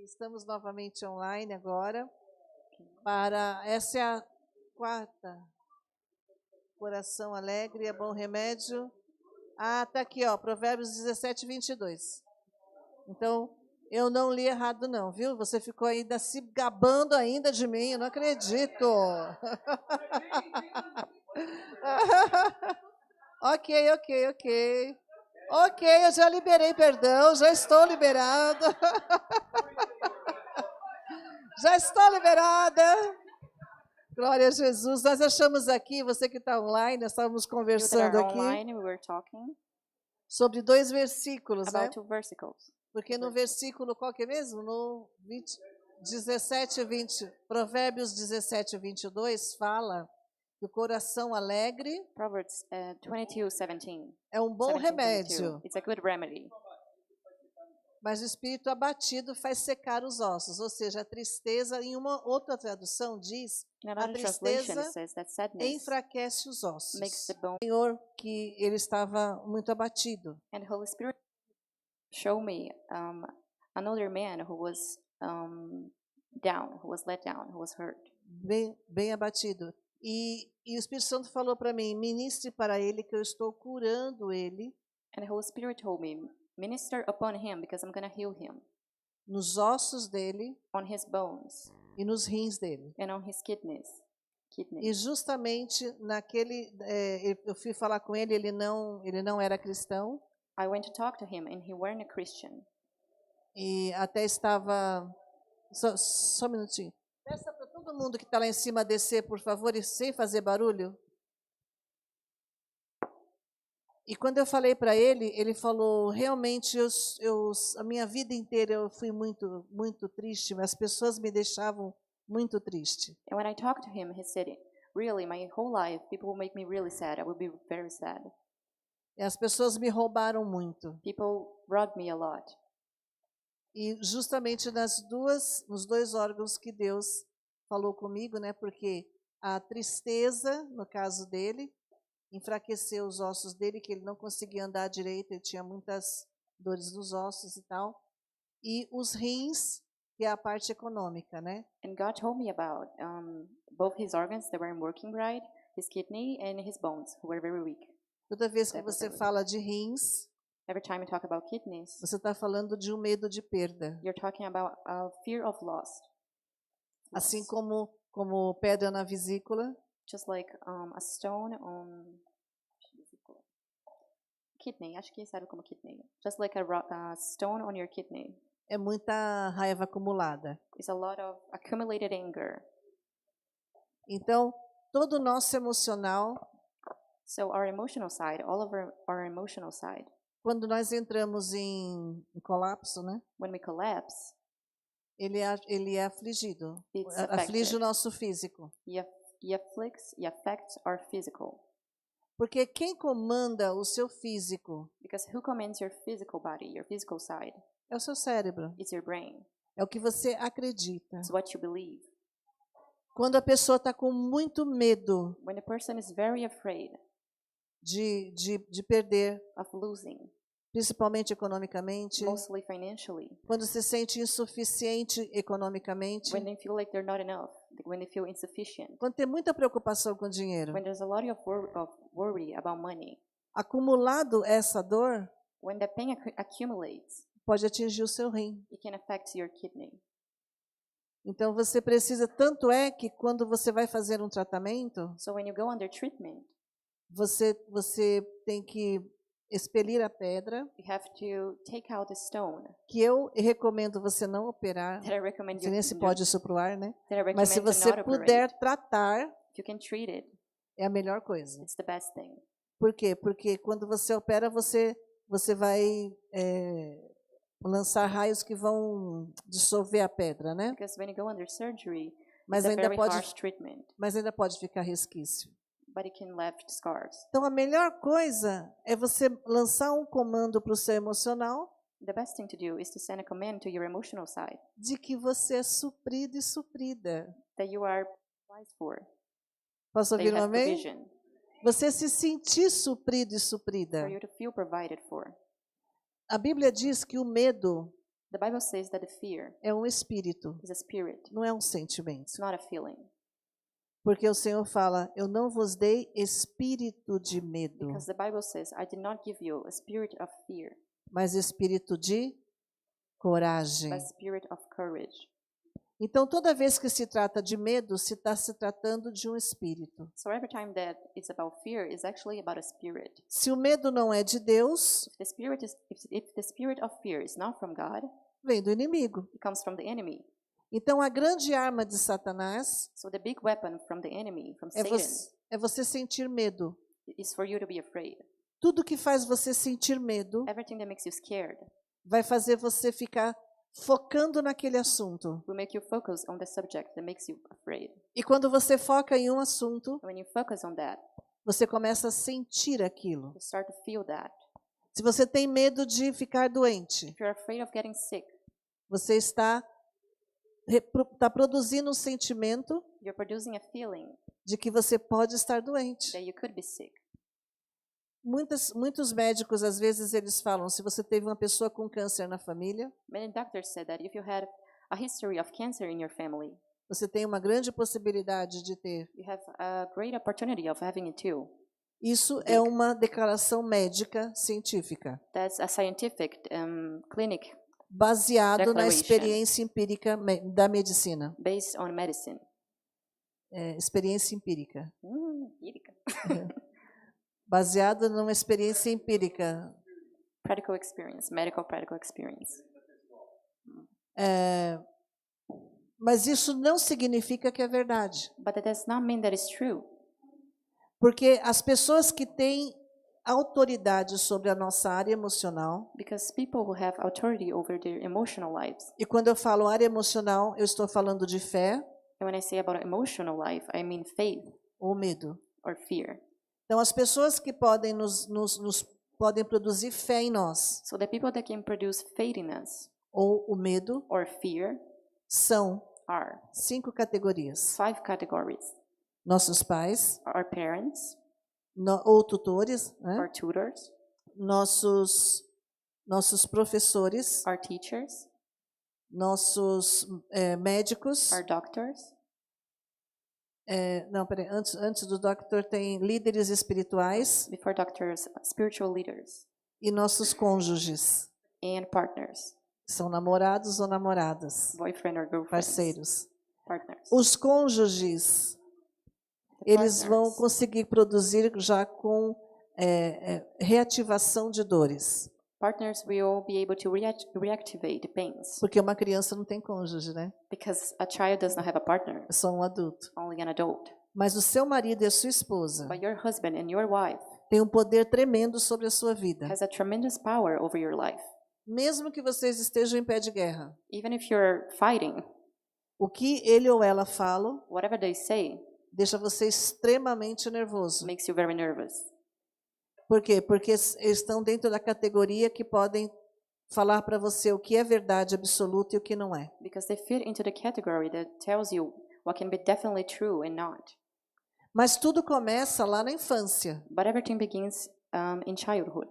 estamos novamente online agora. Essa é a quarta. Coração alegre é bom remédio. Ah, tá aqui, ó, Provérbios 17, 22. Então, eu não li errado não, viu? Você ficou ainda se gabando ainda de mim, eu não acredito. Ok. Ok, eu já liberei perdão, já estou liberado. Já estou liberada. Glória a Jesus. Nós achamos aqui, você que está online, nós estávamos conversando aqui sobre 2 versículos, né? Porque no versículo, qual que é mesmo? No 17 e 20, Provérbios 17 e 22 fala que o coração alegre Proverbs 22:17. é um bom 17:22. remédio, It's a good remedy. mas o espírito abatido faz secar os ossos, ou seja, a tristeza, em uma outra tradução diz, In a another translation, tristeza it says that sadness enfraquece os ossos. makes the bone. Senhor, que ele estava muito abatido. And the Holy Spirit showed me another man who was down, who was let down, who was hurt. Bem abatido. E o Espírito Santo falou para mim, ministre para ele que eu estou curando ele And the Holy Spirit told me, minister upon him because I'm going to heal him nos ossos dele on his bones e nos rins dele. and on his kidneys. E justamente naquele, eu fui falar com ele, ele não era cristão. I went to talk to him and he weren't a Christian. E até estava, só um minutinho. Peça para todo mundo que está lá em cima descer, por favor, e sem fazer barulho. E quando eu falei para ele, ele falou, realmente, a minha vida inteira eu fui muito, muito triste, as pessoas me deixavam muito triste. And when I talked to him, he said, really, my whole life, people will make me really sad. I will be very sad. E as pessoas me roubaram muito. People robbed me a lot. E justamente nos 2 órgãos que Deus falou comigo, né? Porque a tristeza, no caso dele, enfraqueceu os ossos dele, que ele não conseguia andar direito, ele tinha muitas dores nos ossos e tal. E os rins, que é a parte econômica, né? And God told me about both his organs that weren't working right, his kidney and his bones, who were very weak. Toda vez que você fala de rins, Every time you talk about kidneys, você está falando de um medo de perda. you're talking about a fear of loss. Assim como pedra na vesícula, Just like a stone on kidney. Acho que serve como kidney. Just like a stone on your kidney. é muita raiva acumulada. It's a lot of accumulated anger. Então, todo o nosso emocional, So our emotional side, all of our emotional side, quando nós entramos em colapso, né? when we collapse, Ele é afligido. It's Aflige affected. o nosso físico. he affects our physical. Porque quem comanda o seu físico Because who commands your physical body, your physical side? é o seu cérebro. It's your brain. É o que você acredita. It's what you believe. Quando a pessoa está com muito medo When a person is very afraid de perder, of losing, principalmente economicamente, mostly financially, quando se sente insuficiente economicamente, when they feel like they're not enough, when they feel insufficient, quando tem muita preocupação com dinheiro, when there's a lot of worry about money, acumulado essa dor when the pain accumulates, pode atingir o seu rim. it can affect your kidney. Então você precisa, tanto é que quando você vai fazer um tratamento, So when you go under treatment, você tem que expelir a pedra, you have to take out the stone. que eu recomendo você não operar, That I recommend não sei you nem se to pode isso pro ar, né? That I Mas se recommend to você not puder operate. tratar, If you can treat it, é a melhor coisa. it's the best thing. Por quê? Porque quando você opera, você vai lançar raios que vão dissolver a pedra, né? Because when you go under surgery, Mas it's a ainda very pode, harsh treatment, mas ainda pode ficar resquício. but it can left scars. Então a melhor coisa é você lançar um comando para o seu emocional The best thing to do is to send a command to your emotional side de que você é suprido e suprida. that you are provided for. Posso That you ouvir um have amém? provision Você se sentir suprido e for suprida. you to feel provided for. A Bíblia diz que o medo The Bible says that the fear é um espírito, is a spirit. não é um sentimento. It's not a feeling. Porque o Senhor fala, eu não vos dei espírito de medo, Because the Bible says, I did not give you a spirit of fear, mas espírito de coragem. but a spirit of courage. Então, toda vez que se trata de medo, se está se tratando de um espírito. So every time that it's about fear, it's actually about a spirit. Se o medo não é de Deus, If the spirit of fear is not from God, vem do inimigo. it comes from the enemy. Então, a grande arma de Satanás So the big weapon from the enemy, from é Satan, é você sentir medo. is for you to be afraid. Tudo que faz você sentir medo Everything that makes you scared vai fazer você ficar focando naquele assunto. will make you focus on the subject that makes you afraid. E quando você foca em um assunto, And when you focus on that, você começa a sentir aquilo. you start to feel that. Se você tem medo de ficar doente, If you're afraid of getting sick, você está produzindo um sentimento you're producing a feeling de que você pode estar doente. that you could be sick. Muitos médicos, às vezes, eles falam, se você teve uma pessoa com câncer na família, Many doctors said that if you had a history of cancer in your family, você tem uma grande possibilidade de ter. you have a great opportunity of having it too. Isso é uma declaração médica científica, That's a scientific clinic baseado na Declaration. experiência empírica da medicina. based on medicine. Experiência empírica. Empírica. Baseado numa experiência empírica. Practical experience, medical practical experience. Mas isso não significa que é verdade. But that does not mean that it's true. Porque as pessoas que têm autoridade sobre a nossa área emocional, Because people who have authority over their emotional lives, e quando eu falo área emocional, eu estou falando de fé and when I say about emotional life, I mean faith ou medo. or fear. Então, as pessoas que podem podem produzir fé em nós, So the people that can produce faith in us ou o medo, or fear são are 5 categorias. 5 categories. Nossos pais, Our parents, ou tutores, né? our tutors, nossos professores, our teachers, nossos médicos. our doctors. Não, peraí, antes do doctor tem líderes espirituais Before doctors, spiritual leaders e nossos cônjuges, and partners, são namorados ou namoradas, boyfriend or girlfriend, parceiros. partners. Os cônjuges, The eles vão partners, conseguir produzir já com reativação de dores, partners will be able to reactivate the pains porque uma criança não tem cônjuge, né? because a child does not have a partner, É só um adulto. only an adult. Mas o seu marido e a sua esposa But your husband and your wife têm um poder tremendo sobre a sua vida. has a tremendous power over your life. Mesmo que vocês estejam em pé de guerra, Even if you're fighting, o que ele ou ela falam whatever they say deixa você extremamente nervoso. makes you very nervous. Por quê? Porque eles estão dentro da categoria que podem falar para você o que é verdade absoluta e o que não é. Because they fit into the category that tells you what can be definitely true and not. Mas tudo começa lá na infância. But everything begins in childhood.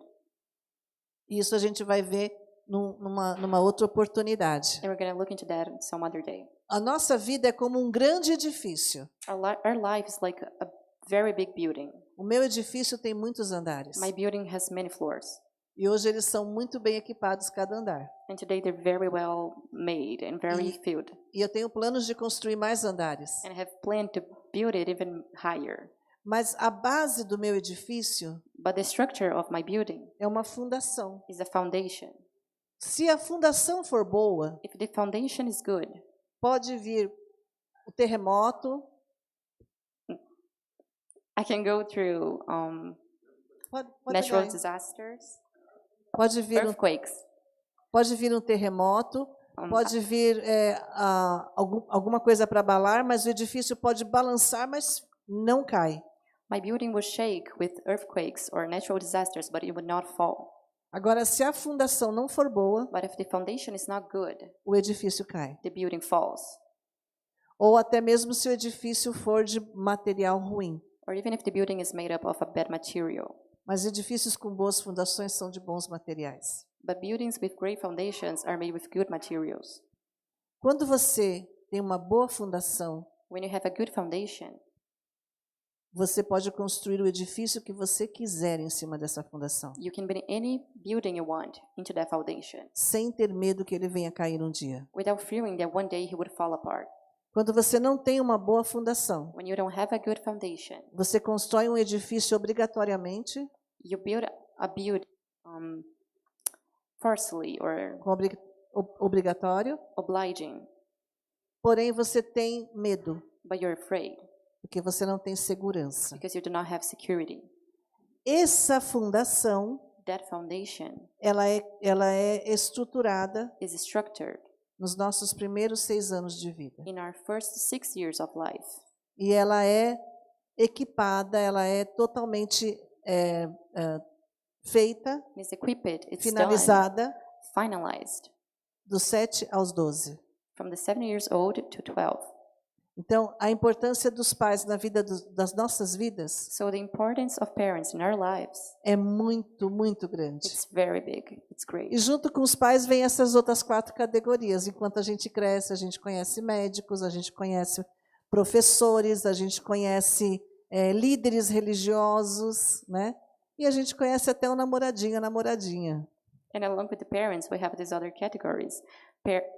E isso a gente vai ver numa outra oportunidade. And we're going to look into that some other day. A nossa vida é como um grande edifício. Our life is like a very big building. O meu edifício tem muitos andares. My building has many floors. E hoje eles são muito bem equipados cada andar. And today they're very well made and very filled. E eu tenho planos de construir mais andares. And I have planned to build it even higher. Mas a base do meu edifício But the structure of my building é uma fundação. is a foundation. Se a fundação for boa, If the foundation is good, pode vir o terremoto, I can go through pode natural vir, disasters, pode vir um terremoto, pode vir alguma coisa para abalar, mas o edifício pode balançar, mas não cai. My building will shake with earthquakes or natural disasters, but it would not fall. Agora, se a fundação não for boa, But if the foundation is not good, o edifício cai. the building falls. Ou até mesmo se o edifício for de material ruim. Or even if the building is made up of a bad material. Mas edifícios com boas fundações são de bons materiais. But buildings with great foundations are made with good materials. Quando você tem uma boa fundação, When you have a good foundation, você pode construir o edifício que você quiser em cima dessa fundação, you can build any building you want into that foundation sem ter medo que ele venha cair um dia. without fearing that one day he would fall apart. Quando você não tem uma boa fundação, When you don't have a good foundation, você constrói um edifício obrigatoriamente, you build a build forcefully or obrigatório, obliging, porém você tem medo, but you're afraid porque você não tem segurança. because you do not have security. Essa fundação, That foundation ela é estruturada is structured nos nossos primeiros 6 anos de vida. in our first 6 years of life. E ela é equipada, ela é totalmente feita, It's equipped, it's done, finalizada, finalized dos 7 aos 12. from the 7 years old to 12. Então, a importância dos pais na vida das nossas vidas So the importance of parents in our lives, é muito, muito grande. it's very big. It's E great. junto com os pais vem essas outras 4 categorias. Enquanto a gente cresce, a gente conhece médicos, a gente conhece professores, a gente conhece líderes religiosos, né? E a gente conhece até o namoradinho, a namoradinha. And along with the parents, we have these other categories: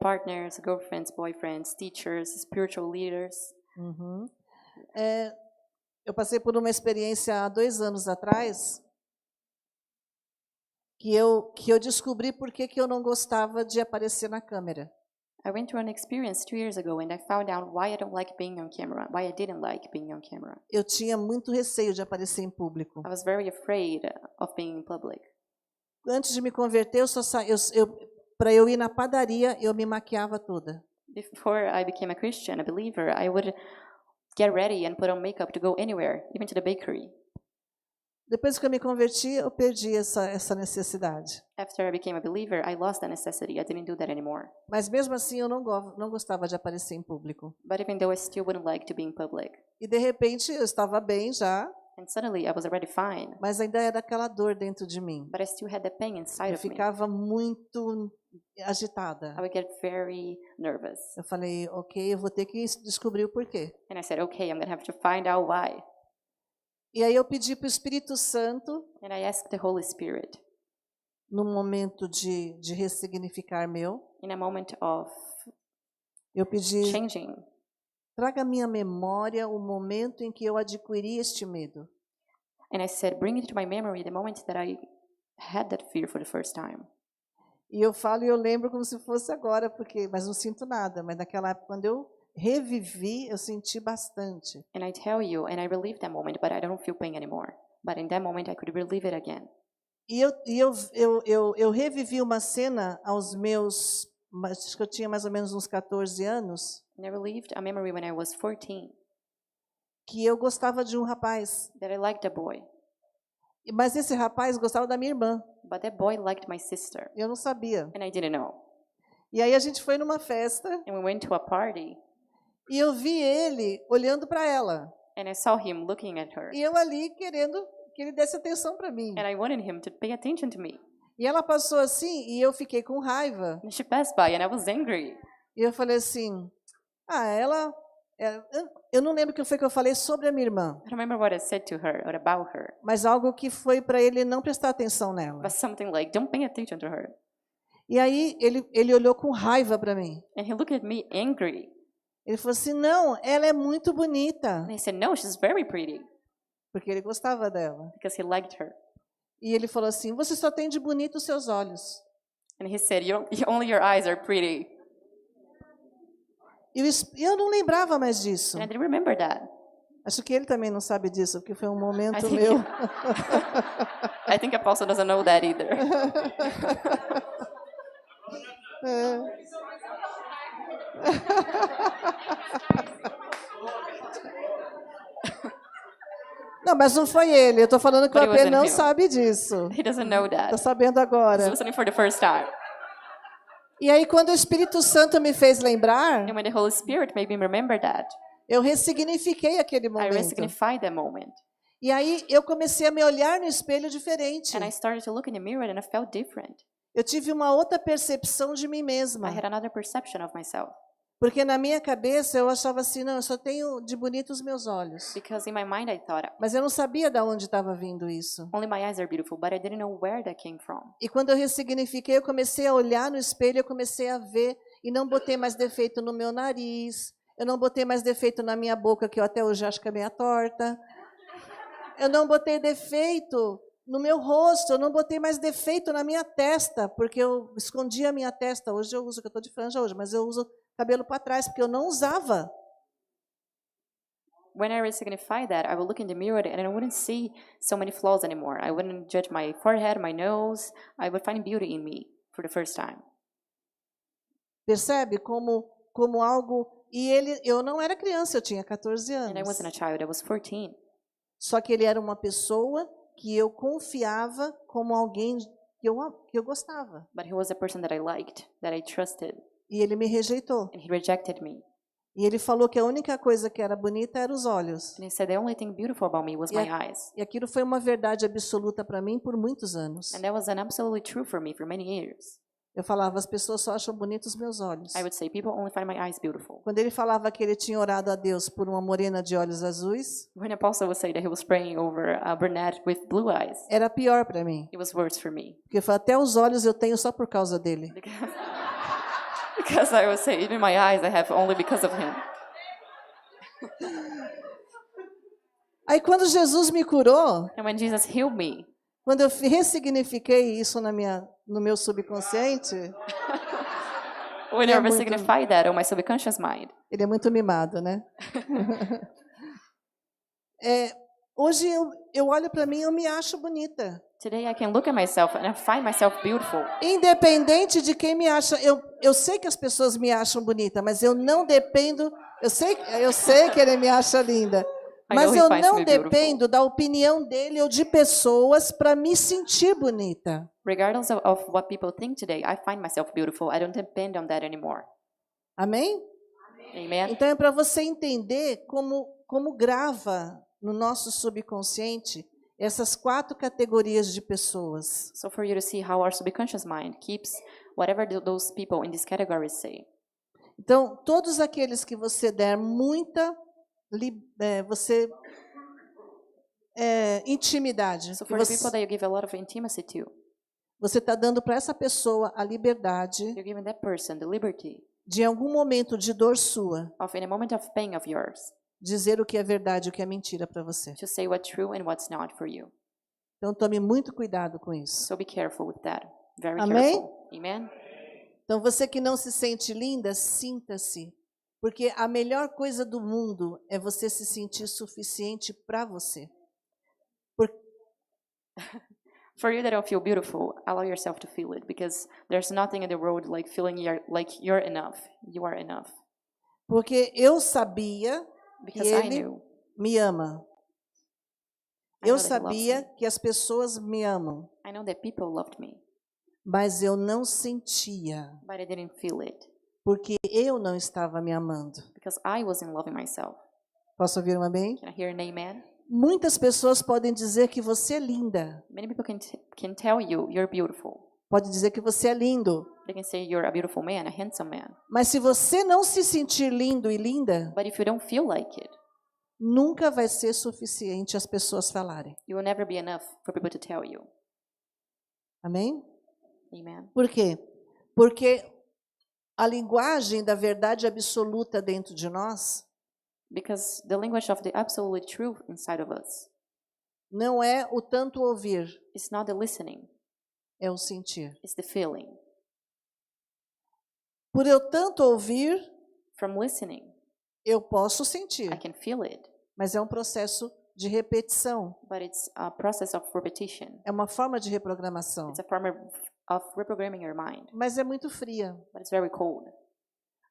partners, girlfriends, boyfriends, teachers, spiritual leaders. Uhum. Eu passei por uma experiência há 2 anos atrás que eu descobri por que eu não gostava de aparecer na câmera. I went through an experience 2 years ago, and I found out why I don't like being on camera, why I didn't like being on camera. Eu tinha muito receio de aparecer em público. I was very afraid of being in public. Antes de me converter, para eu ir na padaria, eu me maquiava toda. Before I became a Christian, a believer, I would get ready and put on makeup to go anywhere, even to the bakery. Depois que eu me converti, eu perdi essa necessidade. After I became a believer, I lost that necessity. I didn't do that anymore. Mas mesmo assim, eu não gostava de aparecer em público. But even though I still wouldn't like to be in public. E de repente, eu estava bem já, And suddenly I was already fine. mas ainda era aquela dor dentro de mim. But I still had the pain inside Eu of me. ficava muito agitada. I would get very nervous. Eu falei, ok, eu vou ter que descobrir o porquê. And I said, okay, I'm going to have to find out why. E aí eu pedi para o Espírito Santo, And I asked the Holy Spirit, no momento de ressignificar meu, in a moment of eu pedi, changing, traga à minha memória o momento em que eu adquiri este medo. and I said, bring it to my memory the moment that I had that fear for the first time. E eu falo e eu lembro como se fosse agora, mas não sinto nada. Mas naquela época, quando eu revivi, eu senti bastante. And I tell you, and I relive that moment, but I don't feel pain anymore. But in that moment, I could relive it again. E eu revivi uma cena aos meus, acho que eu tinha mais ou menos uns 14 anos, And I relived a memory when I was 14, que eu gostava de um rapaz. that I liked a boy. Mas esse rapaz gostava da minha irmã. But that boy liked my sister, Eu não sabia. and I didn't know. E aí a gente foi numa festa And we went to a party, e eu vi ele olhando para ela. and I saw him looking at her. E eu ali querendo que ele desse atenção para mim. And I wanted him to pay attention to me. E ela passou assim e eu fiquei com raiva. And she passed by, and I was angry. E eu falei assim, eu não lembro o que foi que eu falei sobre a minha irmã, I don't remember what I said to her or about her, mas algo que foi para ele não prestar atenção nela. but something like, don't pay attention to her. E aí ele olhou com raiva para mim. And he looked at me angry. Ele falou assim, não, ela é muito bonita, And I said, no, she's very pretty, porque ele gostava dela. because he liked her. E ele falou assim, você só tem de bonito os seus olhos. And he said, only your eyes are pretty. E eu não lembrava mais disso. And I didn't remember that. Acho que ele também não sabe disso, porque foi um I momento think, meu. I think Apostle doesn't know that either. Não, mas não foi ele. Eu estou falando que o But it AP wasn't não him. sabe disso. He doesn't know Está that. sabendo He's agora. listening for the first time. E aí, quando o Espírito Santo me fez lembrar, And when the Holy Spirit made me remember that, eu ressignifiquei aquele I momento. resignified that moment. E aí, eu comecei a me olhar no espelho diferente. And I started to look in the mirror and I felt different. eu tive uma outra percepção de mim I mesma. had another perception of myself. Porque na minha cabeça eu achava assim, não, eu só tenho de bonito os meus olhos. Because in my mind I thought, Mas eu não sabia de onde estava vindo isso. only my eyes are beautiful, but I didn't know where that came from. E quando eu ressignifiquei, eu comecei a olhar no espelho, eu comecei a ver e não botei mais defeito no meu nariz, eu não botei mais defeito na minha boca, que eu até hoje acho que é meio torta. Eu não botei defeito no meu rosto, eu não botei mais defeito na minha testa, porque eu escondi a minha testa. Hoje eu uso, que eu estou de franja hoje, mas eu uso cabelo para trás, porque eu não usava. When I resignified that, I would look in the mirror and I wouldn't see so many flaws anymore. I wouldn't judge my forehead, my nose. I would find beauty in me for the first time. Percebe como algo... E eu não era criança, eu tinha 14 And I anos. wasn't a child, I was 14. Só que ele era uma pessoa que eu confiava como alguém que eu gostava. But he was a person that I liked, that I trusted, E ele me rejeitou. and he rejected me. E ele falou que a única coisa que era bonita eram os olhos. And he said the only thing beautiful about me was my eyes. E aquilo foi uma verdade absoluta para mim por muitos anos. And that was an absolutely true for me for many years. Eu falava, as pessoas só acham bonitos os meus olhos. I would say people only find my eyes beautiful. Quando ele falava que ele tinha orado a Deus por uma morena de olhos azuis, When Apostle would say that he was praying over a brunette with blue eyes, era pior para mim. it was worse for me. Porque até os olhos eu tenho só por causa dele. Because I would say, even my eyes I have only because of him. Aí quando Jesus me curou, And when Jesus healed me, quando eu ressignifiquei isso no meu subconsciente, when É I muito- resignified that on my subconscious mind, ele é muito mimado, né? Hoje eu olho para mim e eu me acho bonita. today I can look at myself and I find myself beautiful. Independente de quem me acha, eu sei que as pessoas me acham bonita, mas eu não dependo. Eu sei que ele me acha linda, I mas know he eu finds não me beautiful. dependo da opinião dele ou de pessoas para me sentir bonita. Regardless of what people think today, I find myself beautiful. I don't depend on that anymore. Amém? Amen. Então é para você entender como grava no nosso subconsciente essas 4 categorias de pessoas. So for you to see how our subconscious mind keeps whatever those people in these categories say. Então, todos aqueles que você der muita intimidade, So que for the people você that you give a lot of intimacy to, está dando para essa pessoa a liberdade you're giving that person the liberty de, em algum momento de dor sua, of, in a moment of pain of yours, dizer o que é verdade e o que é mentira para você. to say what's true and what's not for you. Então, tome muito cuidado com isso. So be careful with that. Very Amém? careful. Amen. Então, você que não se sente linda, sinta-se. Porque a melhor coisa do mundo é você se sentir suficiente para você. For you that don't feel beautiful, allow yourself to feel it, because there's nothing in the world like feeling like you're enough. You are enough. Porque eu sabia que Because I ele knew. me ama. I Eu know that he loves sabia me. que as pessoas me amam, I know that people loved me, mas eu não sentia, but I didn't feel it porque eu não estava me amando. because I wasn't loving myself. Posso ouvir um amém? Can I hear an amen? Muitas pessoas podem dizer que você é linda. Many people can tell you you're beautiful. Pode dizer que você é lindo. They can say you're a beautiful man, a handsome man. Mas se você não se sentir lindo e linda, But if you don't feel like it, nunca vai ser suficiente as pessoas falarem. you will never be enough for people to tell you. Amém? Amen. Por quê? Porque a linguagem da verdade absoluta dentro de nós Because the language of the absolute truth inside of us não é o tanto ouvir, is not the listening, é o sentir. it's the feeling. Por eu tanto ouvir, From listening, eu posso sentir, I can feel it, mas é um processo de repetição, but it's a process of repetition. é uma forma de reprogramação, It's a form of reprogramming your mind, mas é muito fria. but it's very cold.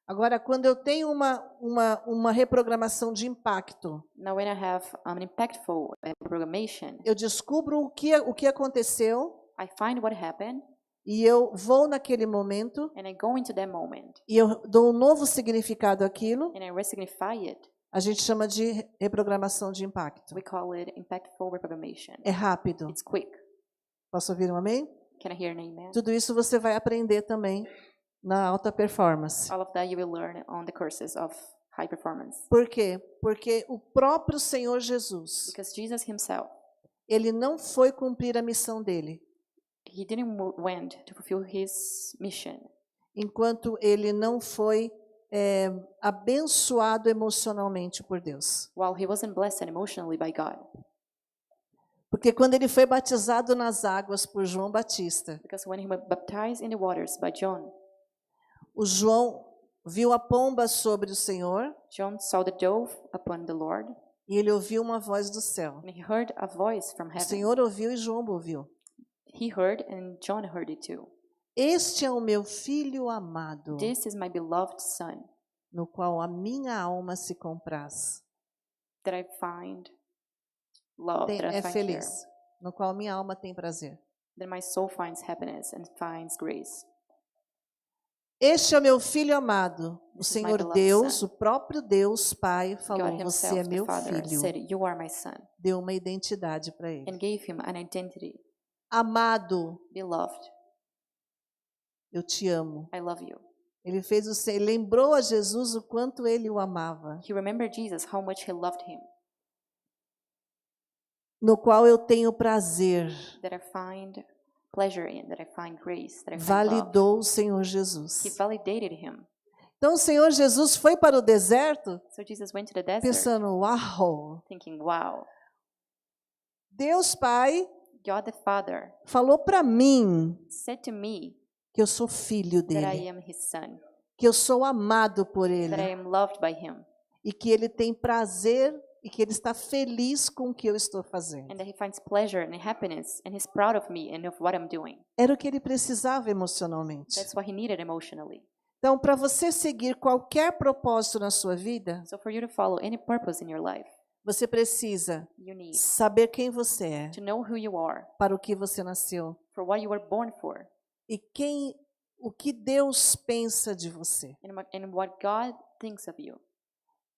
Agora, quando eu tenho uma reprogramação de impacto, Now, when I have an impactful reprogrammation, eu descubro o que aconteceu I find what happened e eu vou naquele momento and I go into that moment e eu dou um novo significado àquilo. and I resignify it. A gente chama de reprogramação de impacto. We call it impactful reprogrammation. É rápido. It's quick. Posso ouvir um amém? Can I hear an amen? Tudo isso você vai aprender também na alta performance. All of that you will learn on the courses of high performance. Por quê? Porque o próprio Senhor Jesus, Because Jesus himself, ele não foi cumprir a missão dele he didn't went to fulfill his mission enquanto ele não foi abençoado emocionalmente por Deus. while he wasn't blessed emotionally by God. Porque quando ele foi batizado nas águas por João Batista, Because when he was baptized in the waters by John, o João viu a pomba sobre o Senhor John saw the dove upon the Lord, e ele ouviu uma voz do céu. and he heard a voice from O heaven. Senhor ouviu e João ouviu. He heard, and John heard it too. Este é o meu filho amado, This is my beloved son, no qual a minha alma se compraz. that I find love, that I É find feliz, care, no qual minha alma tem prazer. that my soul finds happiness and finds grace. Este é o meu filho amado. O This is my Senhor beloved Deus, son. o próprio Deus Pai, falou: God Você é himself, the meu Father, filho. said, "You are my son," Deu uma identidade para ele. and gave him an identity. Amado, Beloved, eu te amo. I love you. Ele fez ele lembrou a Jesus o quanto ele o amava, He remembered Jesus, how much he loved him, no qual eu tenho prazer. that I find pleasure in, that I find grace, that I find love. Validou o Senhor He Jesus. validated him. Então o Senhor Jesus foi para o deserto So Jesus went to the desert pensando: uau, thinking, wow, Deus Pai God the Father falou para mim said to me que eu sou filho that I dele, am his son, que eu sou amado por that I ele am loved by him, e que ele tem prazer e que ele está feliz com o que eu estou fazendo. and that he finds pleasure and happiness, and he's proud of me and of what I'm doing. Era o que ele precisava emocionalmente. That's what he needed emotionally. Então, para você seguir qualquer propósito na sua vida, So for you to follow any purpose in your life, você precisa you need saber quem você é, to know who you are, para o que você nasceu for what you were born for, e o que Deus pensa de você. and what God thinks of you.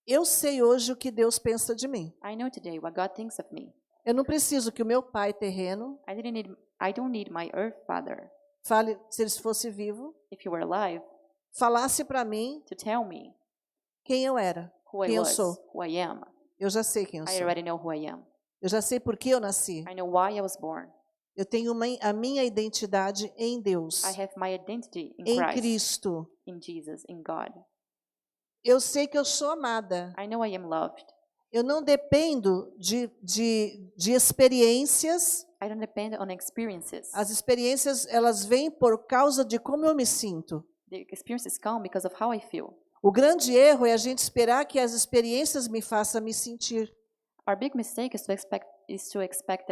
Eu sei hoje o que Deus pensa de mim. I know today what God thinks of me. Eu não preciso que o meu pai terreno I don't need my earth father, fale, se ele fosse vivo, if he were alive, falasse para mim to tell me quem eu era, who I quem eu was, sou. who I am. Eu já sei quem eu I sou. already know who I am. Eu já sei por que eu nasci. I know why I was born. Eu tenho a minha identidade em Deus, I have my identity in em Christ, Cristo. in Jesus, in God. Eu sei que eu sou amada. I know I am loved. Eu não dependo de experiências. I don't depend on experiences. As experiências, elas vêm por causa de como eu me sinto. The experiences come because of how I feel. O grande erro é a gente esperar que as experiências me façam me sentir. Our big mistake is to expect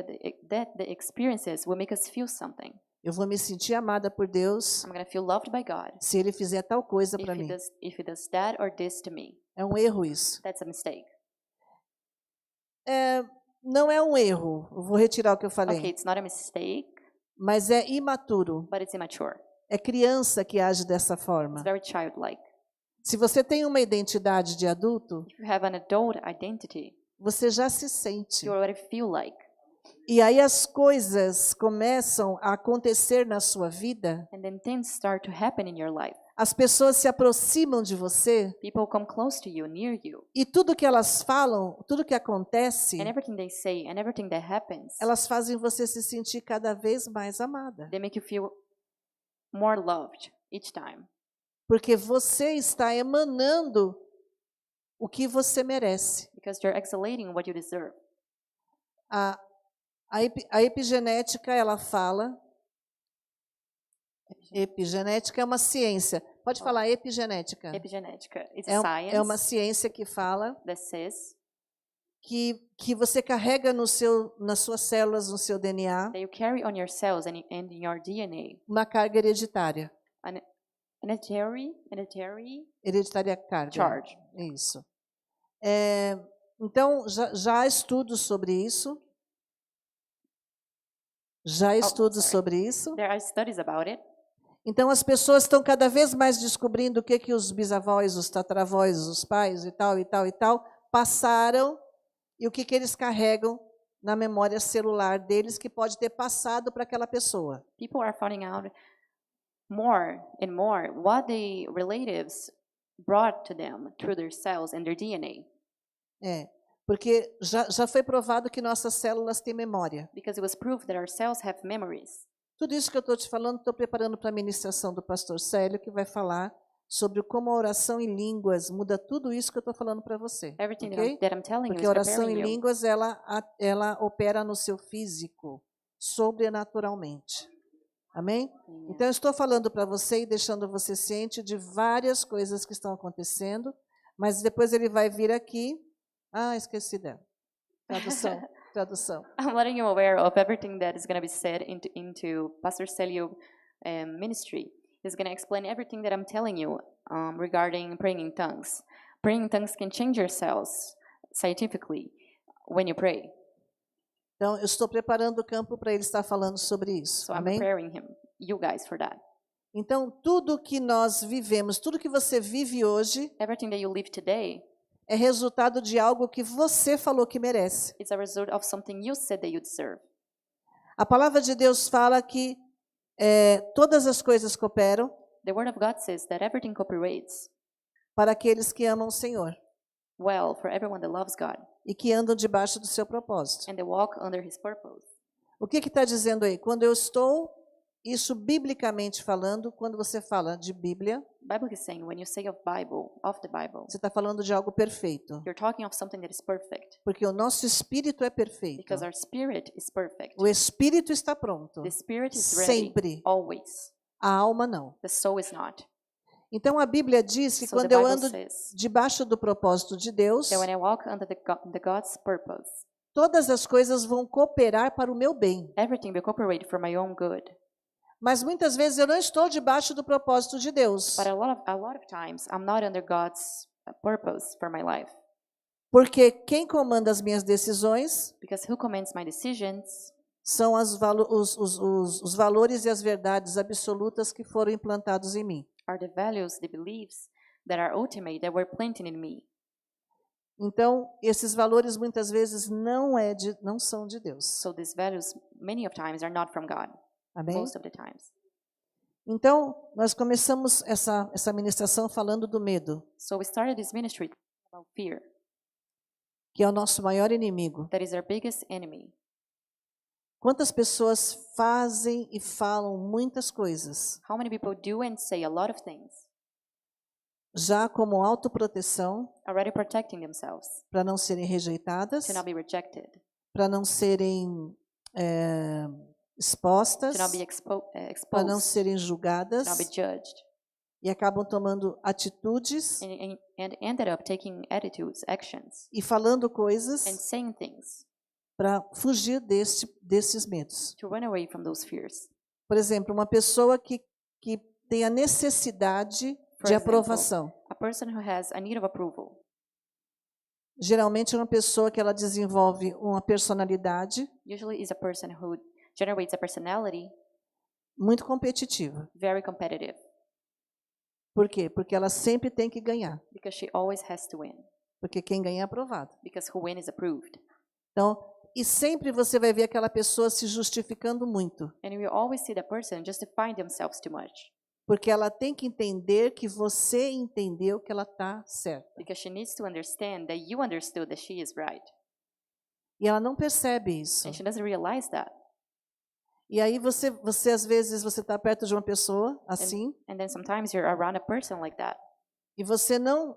that the experiences will make us feel something. Eu vou me sentir amada por Deus I'm going to feel loved by God se Ele fizer tal coisa para mim. if he does that or this to me. É um erro isso. That's a mistake. Não é um erro. Eu vou retirar o que eu falei. Okay, it's not a mistake, Mas é imaturo. but it's immature. É criança que age dessa forma. It's very childlike. Se você tem uma identidade de adulto, If you have an adult identity, você já se sente. you already feel like. E aí as coisas começam a acontecer na sua vida, And then things start to happen in your life. as pessoas se aproximam de você People come close to you, near you. e tudo que elas falam, tudo que acontece, And everything they say and everything that happens, elas fazem você se sentir cada vez mais amada. they make you feel more loved each time. Porque você está emanando o que você merece. Because you're exhalating what you deserve. A epigenética, ela fala. Epigenética é uma ciência. Pode falar epigenética. Epigenética. It's a science É uma ciência que fala that says que você carrega nas suas células, no seu DNA, that you carry on your cells and in your DNA uma carga hereditária. an Hereditária carga. charge. Isso. Então, já há estudos sobre isso. Já há estudos sorry. sobre isso. There are studies about it. Então, as pessoas estão cada vez mais descobrindo o que os bisavós, os tataravós, os pais e tal, passaram e o que eles carregam na memória celular deles que pode ter passado para aquela pessoa. People are finding out more and more what the relatives brought to them through their cells and their DNA. É, porque já foi provado que nossas células têm memória. Because it was proved that our cells have memories. Tudo isso que eu estou te falando, estou preparando para a ministração do pastor Célio, que vai falar sobre como a oração em línguas muda tudo isso que eu estou falando para você. Everything Ok? that I'm telling you Porque is a oração em preparing you. línguas, ela opera no seu físico, sobrenaturalmente. Amém? Amen. Então, eu estou falando para você e deixando você ciente de várias coisas que estão acontecendo, mas depois ele vai vir aqui. Ah, esqueci dela. Tradução, tradução. I'm letting you aware of everything that is going to be said into Pastor Celio ministry. He's going to explain everything that I'm telling you regarding praying in tongues. Praying in tongues can change your cells scientifically when you pray. Então, eu estou preparando o campo para ele estar falando sobre isso. So I'm Amém? preparing you guys for that. Então, tudo que nós vivemos, tudo que você vive hoje, Everything that you live today é resultado de algo que você falou que merece. is a result of something you said that you deserve. A palavra de Deus fala que todas as coisas cooperam The Word of God says that everything cooperates para aqueles que amam o Senhor well for everyone that loves God e que andam debaixo do seu propósito. and they walk under His purpose. O que está dizendo aí? Quando eu estou, isso biblicamente falando, quando você fala de Bíblia, The Bible is saying when you say of the Bible, você está falando de algo perfeito. you're talking of something that is perfect. Porque o nosso espírito é perfeito. Because our spirit is perfect. O espírito está pronto. The spirit is ready Sempre. always. A alma não. The soul is not. Então a Bíblia diz que So quando the eu Bible ando says debaixo do propósito de Deus, that when I walk under the God's purpose, todas as coisas vão cooperar para o meu bem. everything will cooperate for my own good. Mas muitas vezes eu não estou debaixo do propósito de Deus. But a lot of times I'm not under God's purpose for my life. Porque quem comanda as minhas decisões Because who commands my decisions são os valores e as verdades absolutas que foram implantados em mim. are the values, the beliefs that are ultimate, that were planted in me. Então, esses valores muitas vezes não são de Deus. So these values, many of times, are not from God. Amém? Most of the times. Então, nós começamos essa ministração falando do medo, So we started this ministry about fear. que é o nosso maior inimigo. That is our biggest enemy. Quantas pessoas fazem e falam muitas coisas, How many people do and say a lot of things, já como autoproteção, already protecting themselves para não serem rejeitadas, to not be rejected, para não serem expostas, to not be para não exposed, serem to julgadas, not be judged, e acabam tomando atitudes and ended up taking attitudes, actions, e falando and coisas saying things para fugir desses medos. to run away from those fears. Por exemplo, uma pessoa que tem a necessidade For de example, aprovação. a person who has a need of approval, Geralmente é uma pessoa que ela desenvolve uma personalidade usually is a person who generates a personality muito competitiva. very competitive, Por quê? Porque ela sempre tem que ganhar. because she always has to win, Porque quem ganha é aprovado. because who win is approved. Então, e sempre você vai ver aquela pessoa se justificando muito. And you always see that person justifying themselves too much, Porque ela tem que entender que você entendeu que ela está certa. because she needs to understand that you understood that she is right, E ela não percebe isso. and she doesn't realize that. E aí você às vezes você está perto de uma pessoa assim And then sometimes you're around a person like that, e você não,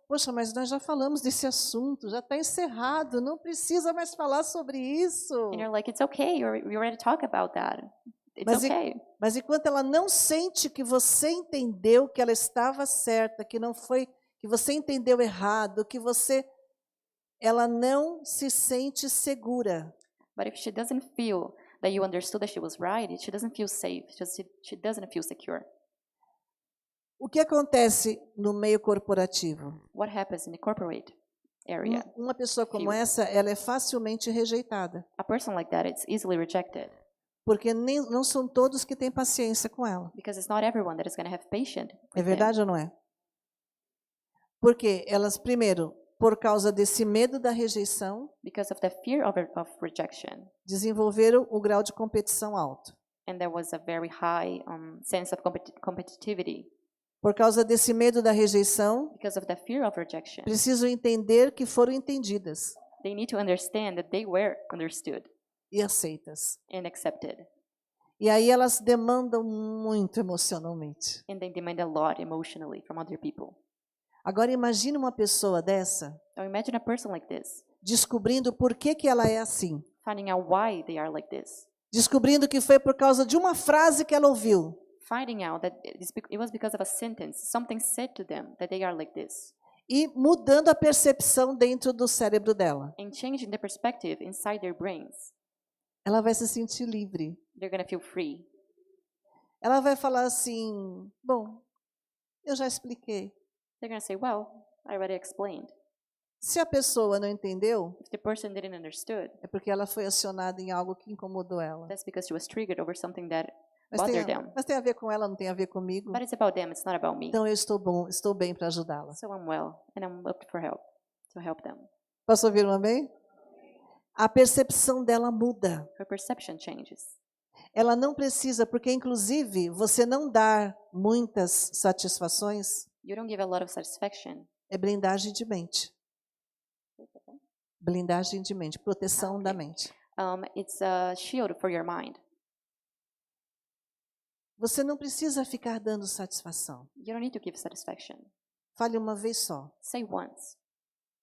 poxa, mas nós já falamos desse assunto, já está encerrado, não precisa mais falar sobre isso. and you're like, it's okay, you already talk about that. It's Mas okay. Mas enquanto ela não sente que você entendeu que ela estava certa, que não foi, que você entendeu errado, ela não se sente segura. But if she doesn't feel that you understood that she was right, she doesn't feel safe. She doesn't feel secure. O que acontece no meio corporativo? What happens in the corporate area? Uma pessoa como Feel. essa, ela é facilmente rejeitada, A person like that, it's easily rejected, porque não são todos que têm paciência com ela. because it's not everyone that is going to have patience. É verdade ou não é? Porque elas, primeiro, por causa desse medo da rejeição, because of the fear of rejection. desenvolveram o grau de competição alto. And there was a very high sense of competitivity. Por causa desse medo da rejeição, Because of the fear of rejection, precisam entender que foram entendidas they need to understand that they were understood e aceitas. and accepted. E aí elas demandam muito emocionalmente. And they demand a lot emotionally from other people. Agora imagine uma pessoa dessa Now imagine a person like this, descobrindo por que ela é assim. finding out why they are like this. Descobrindo que foi por causa de uma frase que ela ouviu. Finding out that it was because of a sentence, something said to them that they are like this. E mudando a percepção dentro do cérebro dela. And changing the perspective inside their brains. Ela vai se sentir livre. They're going to feel free. Ela vai falar assim, bom, eu já expliquei. They're going to say, well, I already explained. Se a pessoa não entendeu, If the person didn't understood, é porque ela foi acionada em algo que incomodou ela. that's because she was triggered over something that Mas bothered them. tem a ver com ela, não tem a ver comigo. But it's about them, it's not about me. Então eu estou bem para ajudá-la. So I'm well, and I'm up for help, to help them. Posso ouvir um amém? A percepção dela muda. Her perception changes. Ela não precisa, porque inclusive você não dar muitas satisfações You don't give a lot of satisfaction. é blindagem de mente. Blindagem de mente, proteção Okay. da mente. It's a shield for your mind. Você não precisa ficar dando satisfação. You don't need to give satisfaction. Fale uma vez só Say once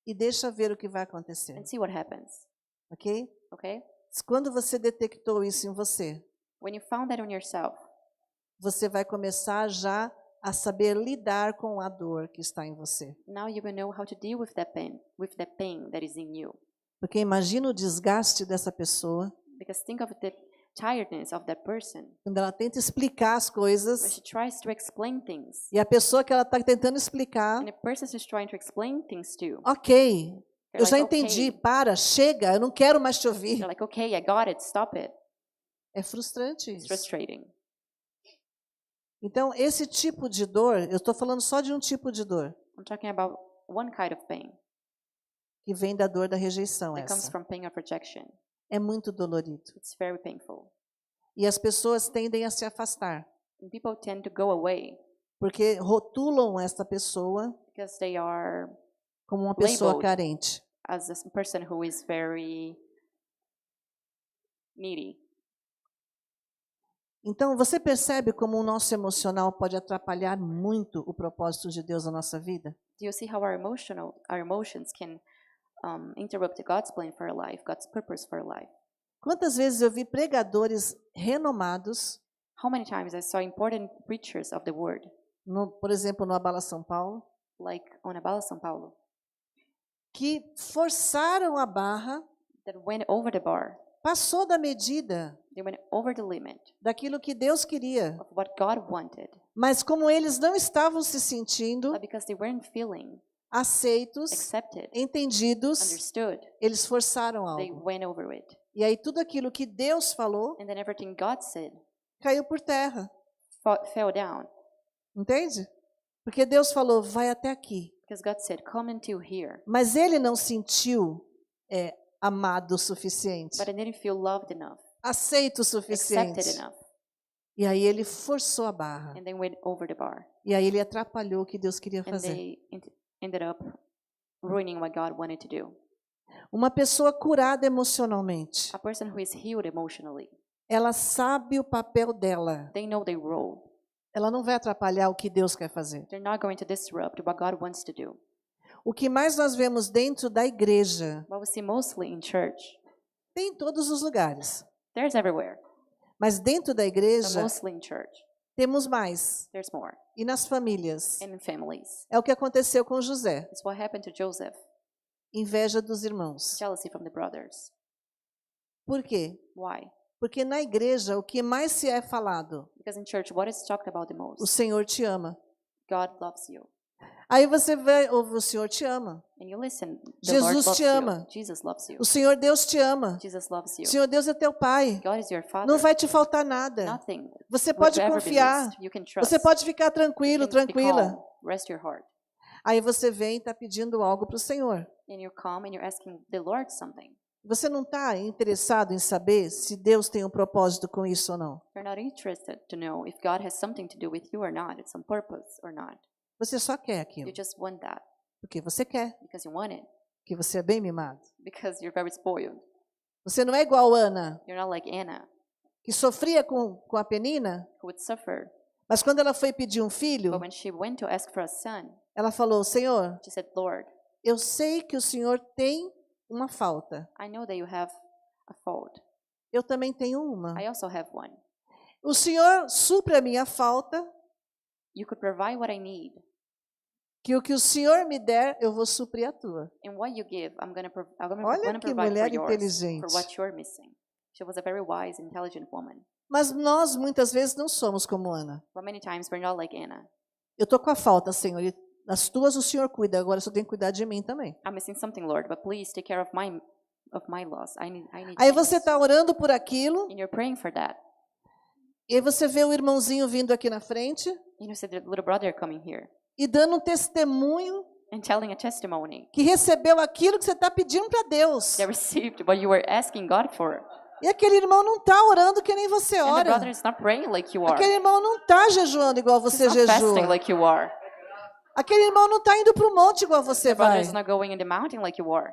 e deixa ver o que vai acontecer, and see what happens. ok? Okay? Quando você detectou isso em você, When you found that on yourself, você vai começar já a saber lidar com a dor que está em você. now you will know how to deal with that pain that is in you. Porque imagina o desgaste dessa pessoa Because think of the tiredness of that person quando ela tenta explicar as when coisas she tries to explain things. e a pessoa que ela está tentando explicar, And the person she's trying to explain things to, ok, they're eu já like, entendi, okay. para, chega, eu não quero mais te ouvir. They're like, okay, I got it, stop it. É frustrante It's isso. frustrating. Então, esse tipo de dor, eu estou falando só de um tipo de dor, I'm talking about one kind of pain que vem da dor da rejeição that comes essa. from pain of rejection. É muito dolorido. It's very painful. E as pessoas tendem a se afastar, And people tend to go away porque rotulam esta pessoa because they are como uma pessoa Labeled. carente. as a person who is very needy. Então, você percebe como o nosso emocional pode atrapalhar muito o propósito de Deus na nossa vida? Do you see how our emotions can interrupt God's plan for our life, God's purpose for our life? Quantas vezes eu vi pregadores renomados, How many times I saw important preachers of the word, por exemplo, no Abala São Paulo, like on Abala São Paulo, que forçaram a barra, that went over the bar. passou da medida They went over the limit daquilo que Deus queria. of what God wanted. Mas como eles não estavam se sentindo But because they weren't feeling aceitos, accepted, entendidos, understood, eles forçaram they algo. went over it. E aí tudo aquilo que Deus falou And then everything God said caiu por terra. fell down. Entende? Porque Deus falou, vai até aqui. Because God said, come until here. Mas ele não sentiu amado o suficiente, But I didn't feel loved enough, aceito o accepted suficiente. enough. E aí ele forçou a barra. And then went over the bar. E aí ele atrapalhou o que Deus queria And fazer. they ended up ruining what God wanted to do. Uma pessoa curada emocionalmente, A person who is healed emotionally, ela sabe o papel dela. they know their role. Ela não vai atrapalhar o que Deus quer fazer. They're not going to disrupt what God wants to do. O que mais nós vemos dentro da igreja, What we see mostly in church, tem em todos os lugares. there's everywhere. Mas dentro da But igreja, mostly in church, temos mais. there's more. E nas famílias. And in families. É o que aconteceu com José. It's what happened to Joseph. Inveja dos irmãos. Jealousy from the brothers. Por quê? Why? Porque na igreja o que mais se é falado, Because in church, what is talked about the o most? Senhor te ama. God loves you. Aí você vai ouvir, o Senhor te ama. And you listen. Jesus Lord loves te you. ama. Jesus loves you. O Senhor Deus te ama. Jesus loves you. O Senhor Deus é teu Pai. God is your Father. Não vai te faltar nada. Nothing Você will pode ever be confiar. missed. You can trust. Você pode ficar tranquilo, You can be tranquila. calm. Rest your heart. Aí você vem e está pedindo algo para o Senhor. and you come and you're asking the Lord something. Você não está interessado em saber se Deus tem um propósito com isso ou não. You're not interested to know if God has something to do with you or not, it's some purpose or not. Você só quer aquilo. You just want that Porque você quer. because you want it, Porque você é bem mimado. because you're very spoiled. Você não é igual a Ana, You're not like Anna, que sofria com a Penina, who would suffer. mas quando ela foi pedir um filho, But when she went to ask for a son, ela falou, Senhor, she said, Lord, eu sei que o Senhor tem uma falta. I know that you have a fault. Eu também tenho uma. I also have one. O Senhor supre a minha falta, You could provide what I need, que o Senhor me der, eu vou suprir a tua. and what you give, I'm gonna Olha provide que for mulher yours, inteligente. for what you're missing. She was a very wise, intelligent woman. Mas nós muitas vezes não somos como Ana. But many times we're not like Anna. Eu estou com a falta, Senhor, e as tuas o Senhor cuida, agora só tem que cuidar de mim também. I'm missing something, Lord, but please take care of my loss. I need Aí things. você está orando por aquilo, And you're praying for that. e aí você vê o irmãozinho vindo aqui na frente And you see the little brother coming here e dando um testemunho and telling a testimony que recebeu aquilo que você está pedindo para Deus. that received what you were asking God for. E aquele irmão não está orando que nem você And the ora. brother is not praying like you are. Aquele irmão não está jejuando igual He's você not fasting jejua. like you are. Aquele irmão não está indo para o monte igual você The brother vai. is not going in the mountain like you are.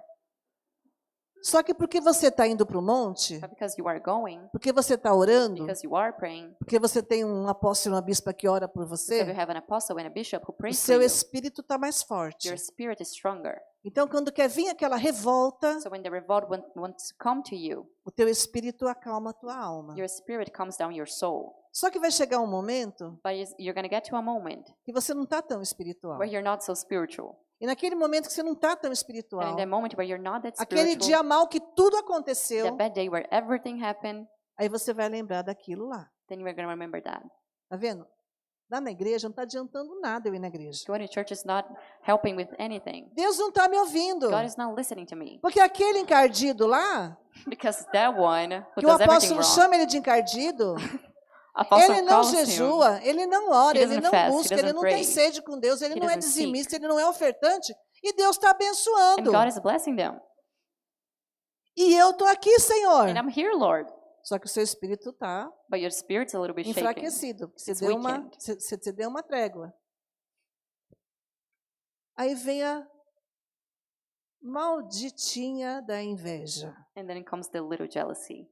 Só que porque você está indo para o monte, But because you are going, porque você está orando, because you are praying, porque você tem um apóstolo, uma bispa que ora por because you você, have an apostle and a bishop who o prays for seu you, espírito está mais forte. your spirit is stronger. Então, quando quer vir aquela revolta, So when the revolt wants to come to you, o teu espírito acalma a tua alma. your spirit calms down your soul. Só que vai chegar um momento But you're going to get to a moment que você não está tão espiritual. where you're not so spiritual. E naquele momento que você não está tão And in espiritual, the moment where you're not that aquele spiritual, dia mal que tudo the aconteceu, bad day where everything happened, aí você vai lembrar daquilo lá. then you're going to remember that. Tá vendo? Lá na igreja não está adiantando nada eu ir na igreja. Going to church is not helping with anything. Deus não está me ouvindo. God is not listening to me. Porque aquele encardido lá, Because that one who que o does everything apóstolo wrong, chama ele de encardido, apostle ele não calls him, jejua, ele não ora, He ele doesn't não fast, he busca, ele doesn't não tem pray, sede com Deus, ele he não é doesn't dizimista, ele não é ofertante, e Deus está and abençoando. God is blessing them. E eu estou aqui, Senhor. And I'm here, Lord. Só que o seu espírito está But your spirit's a little bit shaken. enfraquecido, porque It's você deu uma trégua. Aí vem a malditinha da inveja. And then comes the little jealousy,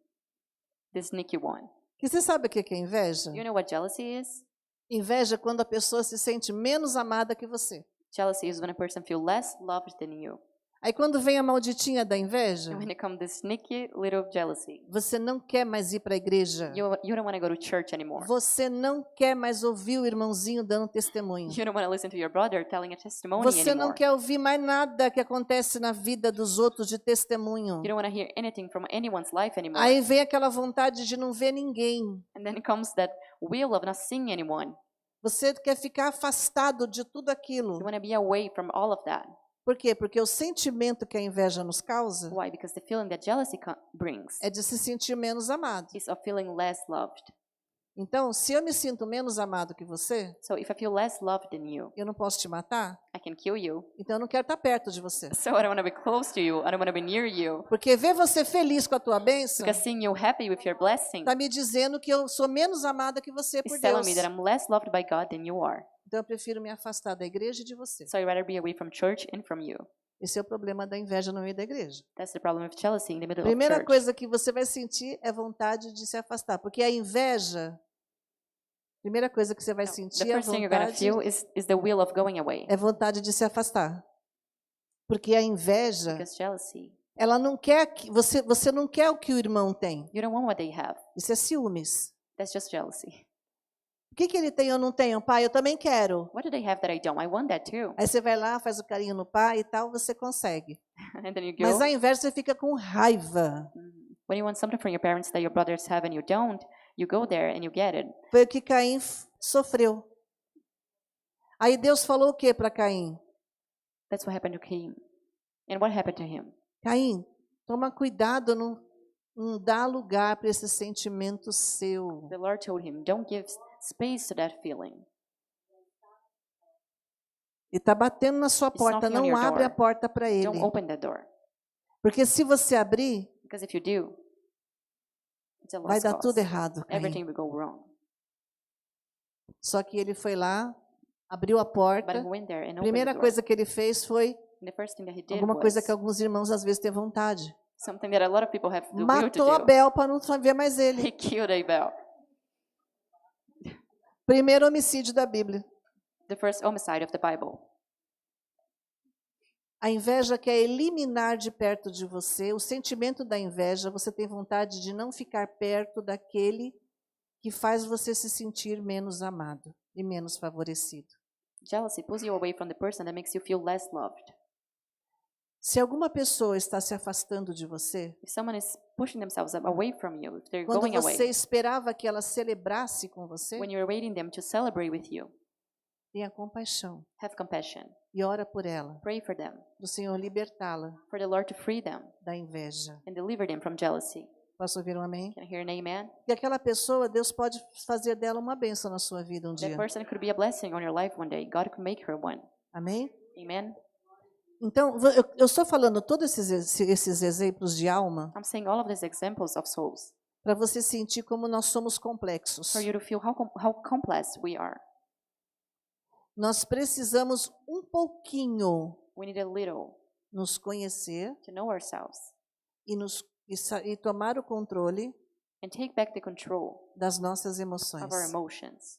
the sneaky one. Que você sabe o que é inveja? You know what jealousy is? Inveja é quando a pessoa se sente menos amada que você. Jealousy is when a person feels less loved than you. Aí quando vem a malditinha da inveja, And when it comes the sneaky little jealousy, você não quer mais ir para a igreja. you don't want to go to church anymore. Você não quer mais ouvir o irmãozinho dando testemunho. You don't want to listen to your brother telling a testimony Você não anymore. quer ouvir mais nada que acontece na vida dos outros de testemunho. You don't want to hear anything from anyone's life anymore. Aí vem aquela vontade de não ver ninguém. And then comes that will of not seeing anyone. Você quer ficar afastado de tudo aquilo. You want to be away from all of that. Por quê? Porque o sentimento que a inveja nos causa Why? Because the feeling that jealousy brings é de se sentir menos amado. is of feeling less loved. Então, se eu me sinto menos amado que você, So if I feel less loved than you, eu não posso te matar, I can kill you. então eu não quero estar perto de você. So I don't want to be close to you. I don't want to be near you. Porque ver você feliz com a tua bênção Because seeing you happy with your blessing está me dizendo que eu sou menos amada que você por is telling Deus. me that I'm less loved by God than you are. Então eu prefiro me afastar da igreja e de você. So I'd rather be away from church and from you. Esse é o problema da inveja no meio da igreja. That's the problem with jealousy in the middle of Primeira church. coisa que você vai sentir é vontade de se afastar. Porque a inveja, primeira coisa que você vai The sentir é first thing you're going to vontade, feel is the will of going away. é vontade de se afastar. Porque a inveja, Because jealousy, ela não quer que você não quer o que o irmão tem. you don't want what they have. Isso é ciúmes. That's just jealousy. O que ele tem eu não tenho? Pai, eu também quero. What do they have that I don't? I want that too. Aí você vai lá, faz o carinho no pai e tal, você consegue. And then you Mas go. a inveja você fica com raiva. When you want something from your parents that your brothers have and you don't, you go there and you get it. Foi o que Caim sofreu. Aí Deus falou o que para Caim? That's what happened to Cain. And what happened to him? Caim, toma cuidado, não dá lugar para esse sentimento seu. The Lord told him, don't give space to that feeling. Ele está batendo na sua He's porta. knocking on Não your abre a door. porta para ele. Don't open that door. Porque se você abrir, Because if you do, it's a vai lost dar tudo cause. errado, Caim. Everything will go wrong. Só que ele foi lá, abriu a But porta. he went there and A opened the primeira door. coisa que ele fez foi And the first thing that he did alguma coisa was que alguns irmãos às vezes têm vontade. something that a lot of people have the will to Matou do. Abel para não ver mais He ele. killed Abel. Primeiro homicídio da Bíblia. The first homicide of the Bible. A inveja quer eliminar de perto de você. O sentimento da inveja, você tem vontade de não ficar perto daquele que faz você se sentir menos amado e menos favorecido. Jealousy pulls you away from the person that makes you feel less loved. Se alguma pessoa está se afastando de você, If someone is pushing themselves away from you, if they're quando going away, você esperava que ela celebrasse com você, when you're waiting them to celebrate with you, tenha compaixão have compassion. e ora por ela, Pray for them, para o Senhor libertá-la for the Lord to free them da inveja. and deliver them from jealousy. Posso ouvir um amém? Can I hear an amen? E aquela pessoa, Deus pode fazer dela uma bênção na sua vida um That dia. person could be a blessing on your life one day. God could make her one. Amém? Amen? Então, eu estou falando todos esses exemplos de alma I'm saying all of these examples of souls para você sentir como nós somos complexos. for you to feel how complex we are. Nós precisamos um pouquinho We need a little nos conhecer to know ourselves e tomar o controle and take back the control das nossas emoções. of our emotions.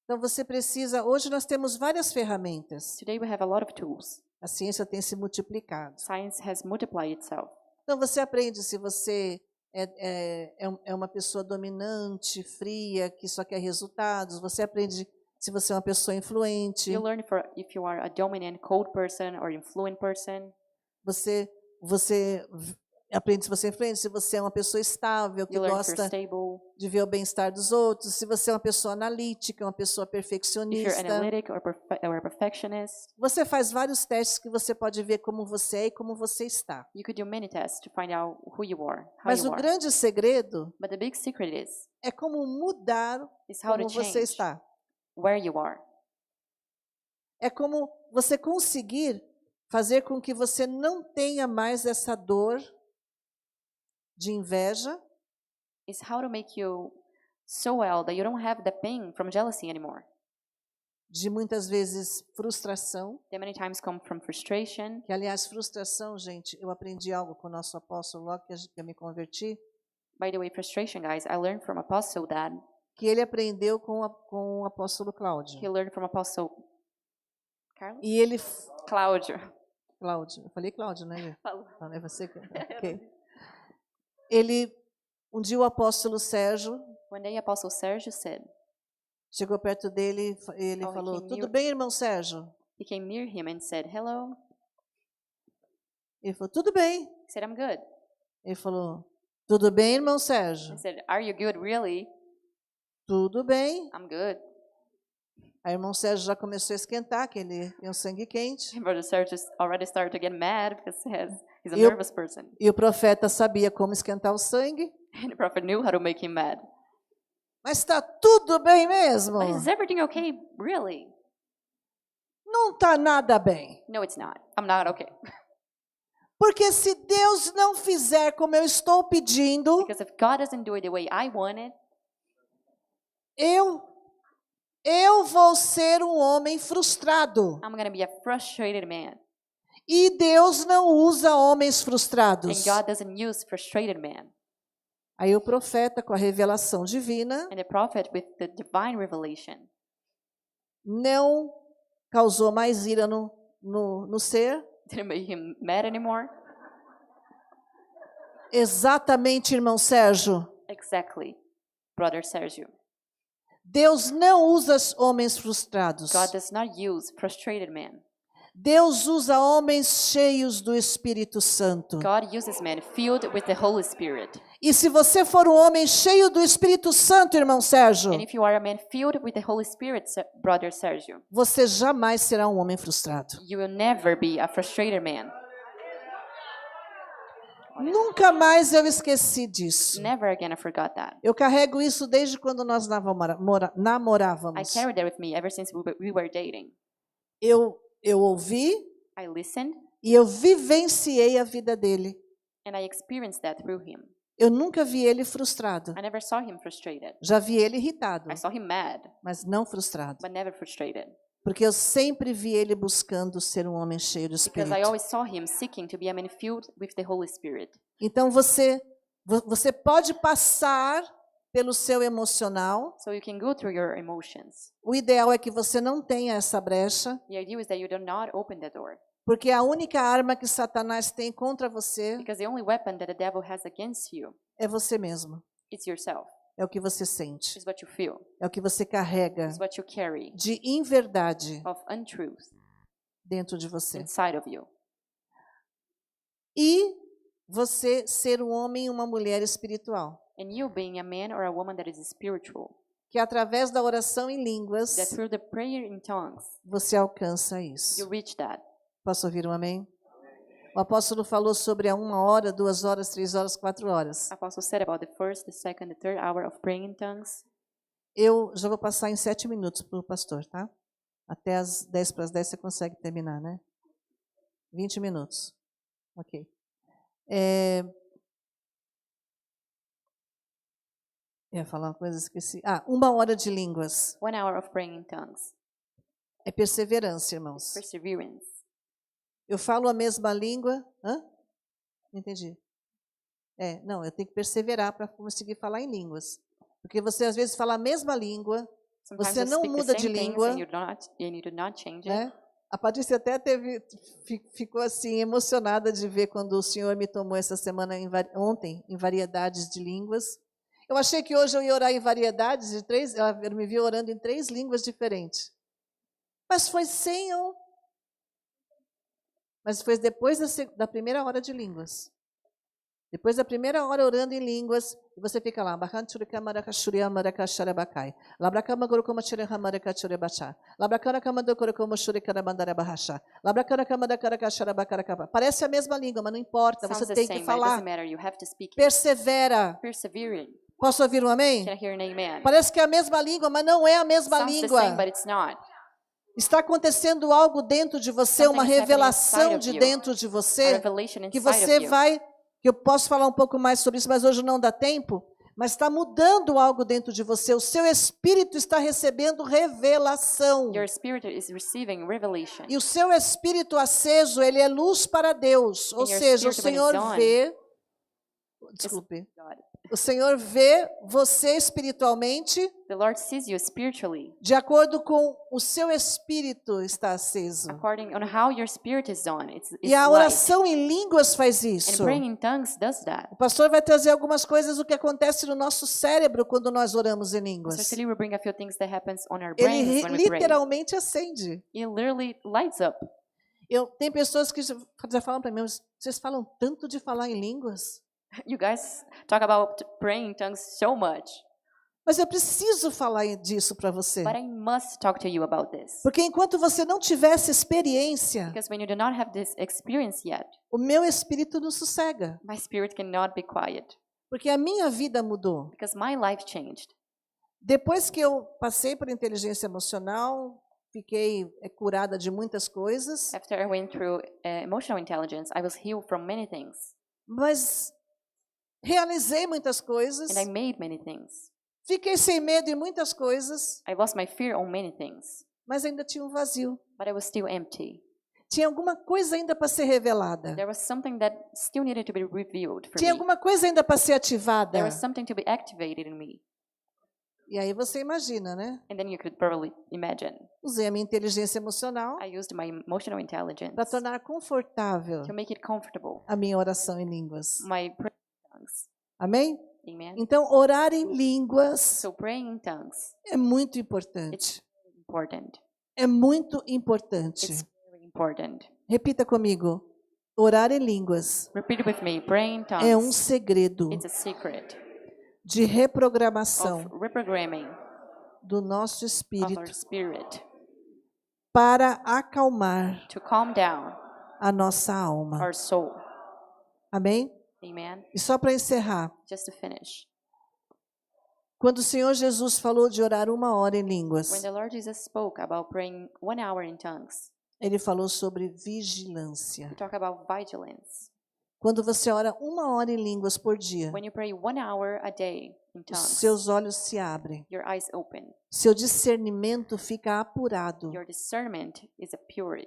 Então você precisa, hoje nós temos várias ferramentas. Today we have a lot of tools. A ciência tem se multiplicado. Science has multiplied itself. Então você aprende se você é uma pessoa dominante, fria, que só quer resultados. Você aprende se você é uma pessoa influente. You learn if you are a dominant, cold person or influent person. Você aprende se você é influente, se você é uma pessoa estável, que You learn if you're gosta stable, de ver o bem-estar dos outros, se você é uma pessoa analítica, uma pessoa if you're perfeccionista. analytic or a perfectionist. Você faz vários testes que você pode ver como você é e como você está. You could do many tests to find out who you are, how Mas you o are. grande segredo But the big secret é como mudar is how to como você change está. where you are. É como você conseguir fazer com que você não tenha mais essa dor de inveja, Is how to make you so well that you don't have the pain from jealousy anymore. de muitas vezes frustração, That many times come from frustration. que aliás frustração, gente, eu aprendi algo com o nosso apóstolo logo que eu me converti, By the way, frustration, guys, I learned from Apostle that que ele aprendeu com o apóstolo Cláudio. he learned from Apostle Carlos? E ele Cláudio. Cláudio, eu falei Cláudio, né? Falou. Não é você que... Ok. Um dia o apóstolo Sérgio One day, Apostle Sergio said, chegou perto dele e ele Oh, he falou, came tudo near- bem, irmão Sérgio? he came near him and said, hello. Ele falou, tudo bem. He said, I'm good. Ele falou, tudo bem, irmão Sérgio? I said, are you good, really? Tudo bem. I'm good. Aí o irmão Sérgio já começou a esquentar, que ele tem um sangue quente. Brother Sergio already started to get mad because he's a Eu- nervous person. E o profeta sabia como esquentar o sangue. And the prophet knew how to make him mad. Mas está tudo bem mesmo? But is everything okay, really? Não está nada bem. No, it's not. I'm not okay. Porque se Deus não fizer como eu estou pedindo, Because if God doesn't do it the way I want it, eu vou ser um homem frustrado. I'm going to be a frustrated man. E Deus não usa homens And frustrados. God doesn't use frustrated man. Aí o profeta, com a revelação divina, And the prophet, with the divine revelation, não causou mais ira no ser. didn't make him mad anymore. Exatamente, irmão Sérgio. Exactly, Brother Sergio. Deus não usa homens frustrados. God does not use frustrated men. Deus usa homens cheios do Espírito Santo. God uses men filled with the Holy Spirit. E se você for um homem cheio do Espírito Santo, irmão Sérgio, And if you are a man filled with the Holy Spirit, Brother Sergio, você jamais será um homem frustrado. you will never be a frustrated man. Nunca mais eu esqueci disso. Never again I forgot that. Eu carrego isso desde quando nós I namorávamos. carried that with me ever since we were dating. eu ouvi I listened, e eu vivenciei a vida dele. and I experienced that through him. Eu nunca vi ele frustrado. I never saw him frustrated. Já vi ele irritado, I saw him mad, mas não frustrado. but never frustrated. Porque eu sempre vi ele buscando ser um homem cheio do Because I Espírito. always saw him seeking to be a man filled with the Holy Spirit. Então você pode passar pelo seu emocional. So you can go through your emotions. O ideal é que você não tenha essa brecha, The idea is that you do not open the door. porque a única arma que Satanás tem contra você Because the only weapon that the devil has against you é você mesmo. is yourself. É o que você sente. Is what you feel. É o que você carrega Is what you carry de inverdade of untruth dentro de você. inside of you. E você ser um homem e uma mulher espiritual, And you being a man or a woman that is spiritual, que através da oração em that línguas through the prayer in tongues, você alcança isso. you reach that. Posso ouvir um amém? O apóstolo falou sobre a 1 hora, 2 horas, 3 horas, 4 horas. Apostle said about the first, the second, the third hour of praying in tongues. Eu já vou passar em 7 minutos para o pastor, tá? Até as 10 para as 10 você consegue terminar, né? 20 minutos. Ok. Eu ia falar uma coisa, esqueci. 1 hora de línguas. 1 hour of praying in tongues. É perseverança, irmãos. Perseverance. Eu falo a mesma língua. Hã? Não entendi. Não, eu tenho que perseverar para conseguir falar em línguas. Porque você às vezes fala a mesma língua, Sometimes você you não speak the muda de same things língua, and you do not change it. né? A Patrícia até ficou assim emocionada de ver quando o Senhor me tomou essa semana ontem em variedades de línguas. Eu achei que hoje eu ia orar em variedades de 3, ela me viu orando em 3 línguas diferentes. Mas foi sem eu. Mas foi depois da primeira hora de línguas. Depois da primeira hora orando em línguas, e você fica lá, parece a mesma língua, mas não importa, Sounds você the tem same, que but it doesn't falar. matter. You have to speak it. Persevera. Persevering. Posso ouvir um amém? Can I hear an amen? Parece que é a mesma língua, mas não é a mesma Sounds the língua. same, but it's not. Está acontecendo algo dentro de você, Something uma is happening revelação inside de of you. dentro de A você, revelation que inside você of you. vai, que eu posso falar um pouco mais sobre isso, mas hoje não dá tempo, mas está mudando algo dentro de você, o seu espírito está recebendo revelação. Your spirit is receiving revelation. E o seu espírito aceso, ele é luz para Deus, ou And your seja, o spirit, when Senhor it's on, vê, desculpe, God. o Senhor vê você espiritualmente The Lord sees you spiritually de acordo com o seu espírito está aceso. according on how your spirit is on. It's E a light. oração em línguas faz And isso. praying in tongues does that. O pastor vai trazer algumas coisas do que acontece no nosso cérebro quando nós oramos em línguas. So Celia will bring a few things that happens on our Ele brains when we pray. literalmente acende. It literally lights up. Tem pessoas que já falam para mim, vocês falam tanto de falar em línguas. You guys talk about praying in tongues so much, Mas eu preciso falar disso para você. but I must talk to you about this. Porque enquanto você não tiver essa experiência, Because when you do not have this experience yet, o meu espírito não sossega. my spirit cannot be quiet. Porque a minha vida mudou. Because my life changed. Depois que eu passei por inteligência emocional, fiquei curada de muitas coisas, After I went through emotional intelligence, I was healed from many things. mas realizei muitas coisas, And I made many things. fiquei sem medo em muitas coisas, I lost my fear on many things. mas ainda tinha um vazio. But I was still empty. Tinha alguma coisa ainda para ser revelada. There was something that still needed to be revealed for Tinha me. alguma coisa ainda para ser ativada. There was something to be activated in me. E aí você imagina, né? And then you could probably imagine. Usei a minha inteligência emocional I used my emotional intelligence para tornar confortável to make it comfortable. a minha oração em línguas. My prayer in tongues. Amém? Amen. Então, orar em línguas So praying in tongues, é muito importante. important. É muito importante. It's very important. Repita comigo. Orar em línguas Repeat with me. Praying in tongues. é um segredo It's a secret de reprogramação of reprogramming do nosso of espírito our spirit para acalmar to calm down a nossa alma. our soul. Amém? Amen. E só para encerrar, Just to finish. Quando o Senhor Jesus falou de orar 1 hora em When línguas, the Lord Jesus spoke about praying 1 hour in tongues, ele falou sobre vigilância. he talked about vigilance. Quando você ora 1 hora em línguas por dia, When you pray 1 hour a day in os tongues, seus olhos se abrem, your eyes open. seu discernimento fica apurado. Your discernment is pure,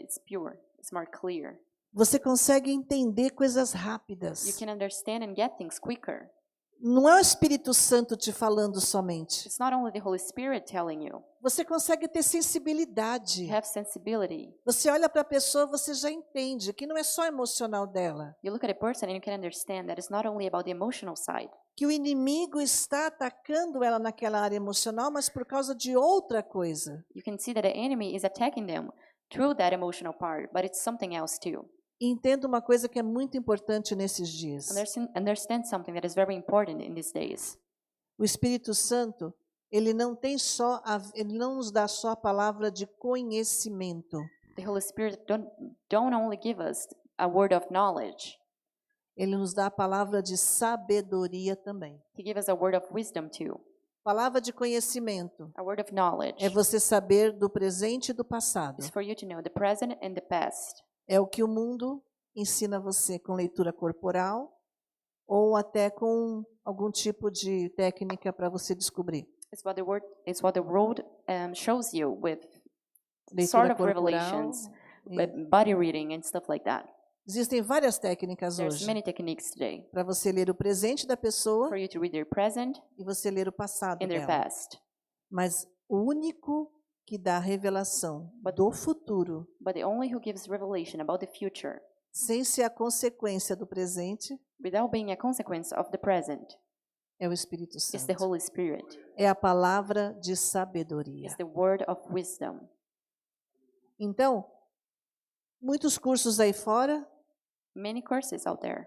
it's more clear. Você consegue entender coisas You rápidas. can understand and get things quicker. Não é o Espírito Santo te falando somente. It's not only the Holy Spirit telling you. Você consegue ter sensibilidade. You have sensibility. Você olha para a pessoa, você já entende que não é só emocional dela. You look at a person and you can understand that it's not only about the emotional side. Que o inimigo está atacando ela naquela área emocional, mas por causa de outra coisa. You can see that the enemy is attacking them through that emotional part, but it's something else too. E entenda uma coisa que é muito importante nesses dias. Understand something that is very important in these days. O Espírito Santo, ele não nos dá só a palavra de conhecimento. The Holy Spirit don't only give us a word of knowledge. Ele nos dá a palavra de sabedoria também. He gives us a word of wisdom too. Palavra de conhecimento A word of knowledge é você saber do presente e do passado. is for you to know the present and the past. É o que o mundo ensina você com leitura corporal ou até com algum tipo de técnica para você descobrir. It's what the world shows you with Leitura sort of corporal. revelations, E with body reading and stuff like that. existem várias técnicas There's hoje many techniques today para você ler o presente da pessoa for you to read their present e você ler o passado and their dela. past. Mas o único que dá revelação do futuro, But the only who gives revelation about the future sem ser a consequência do presente, without being a consequence of the present é o Espírito is the Santo. Holy Spirit. É a palavra de sabedoria. Is the word of wisdom. Então, muitos cursos aí fora Many courses out there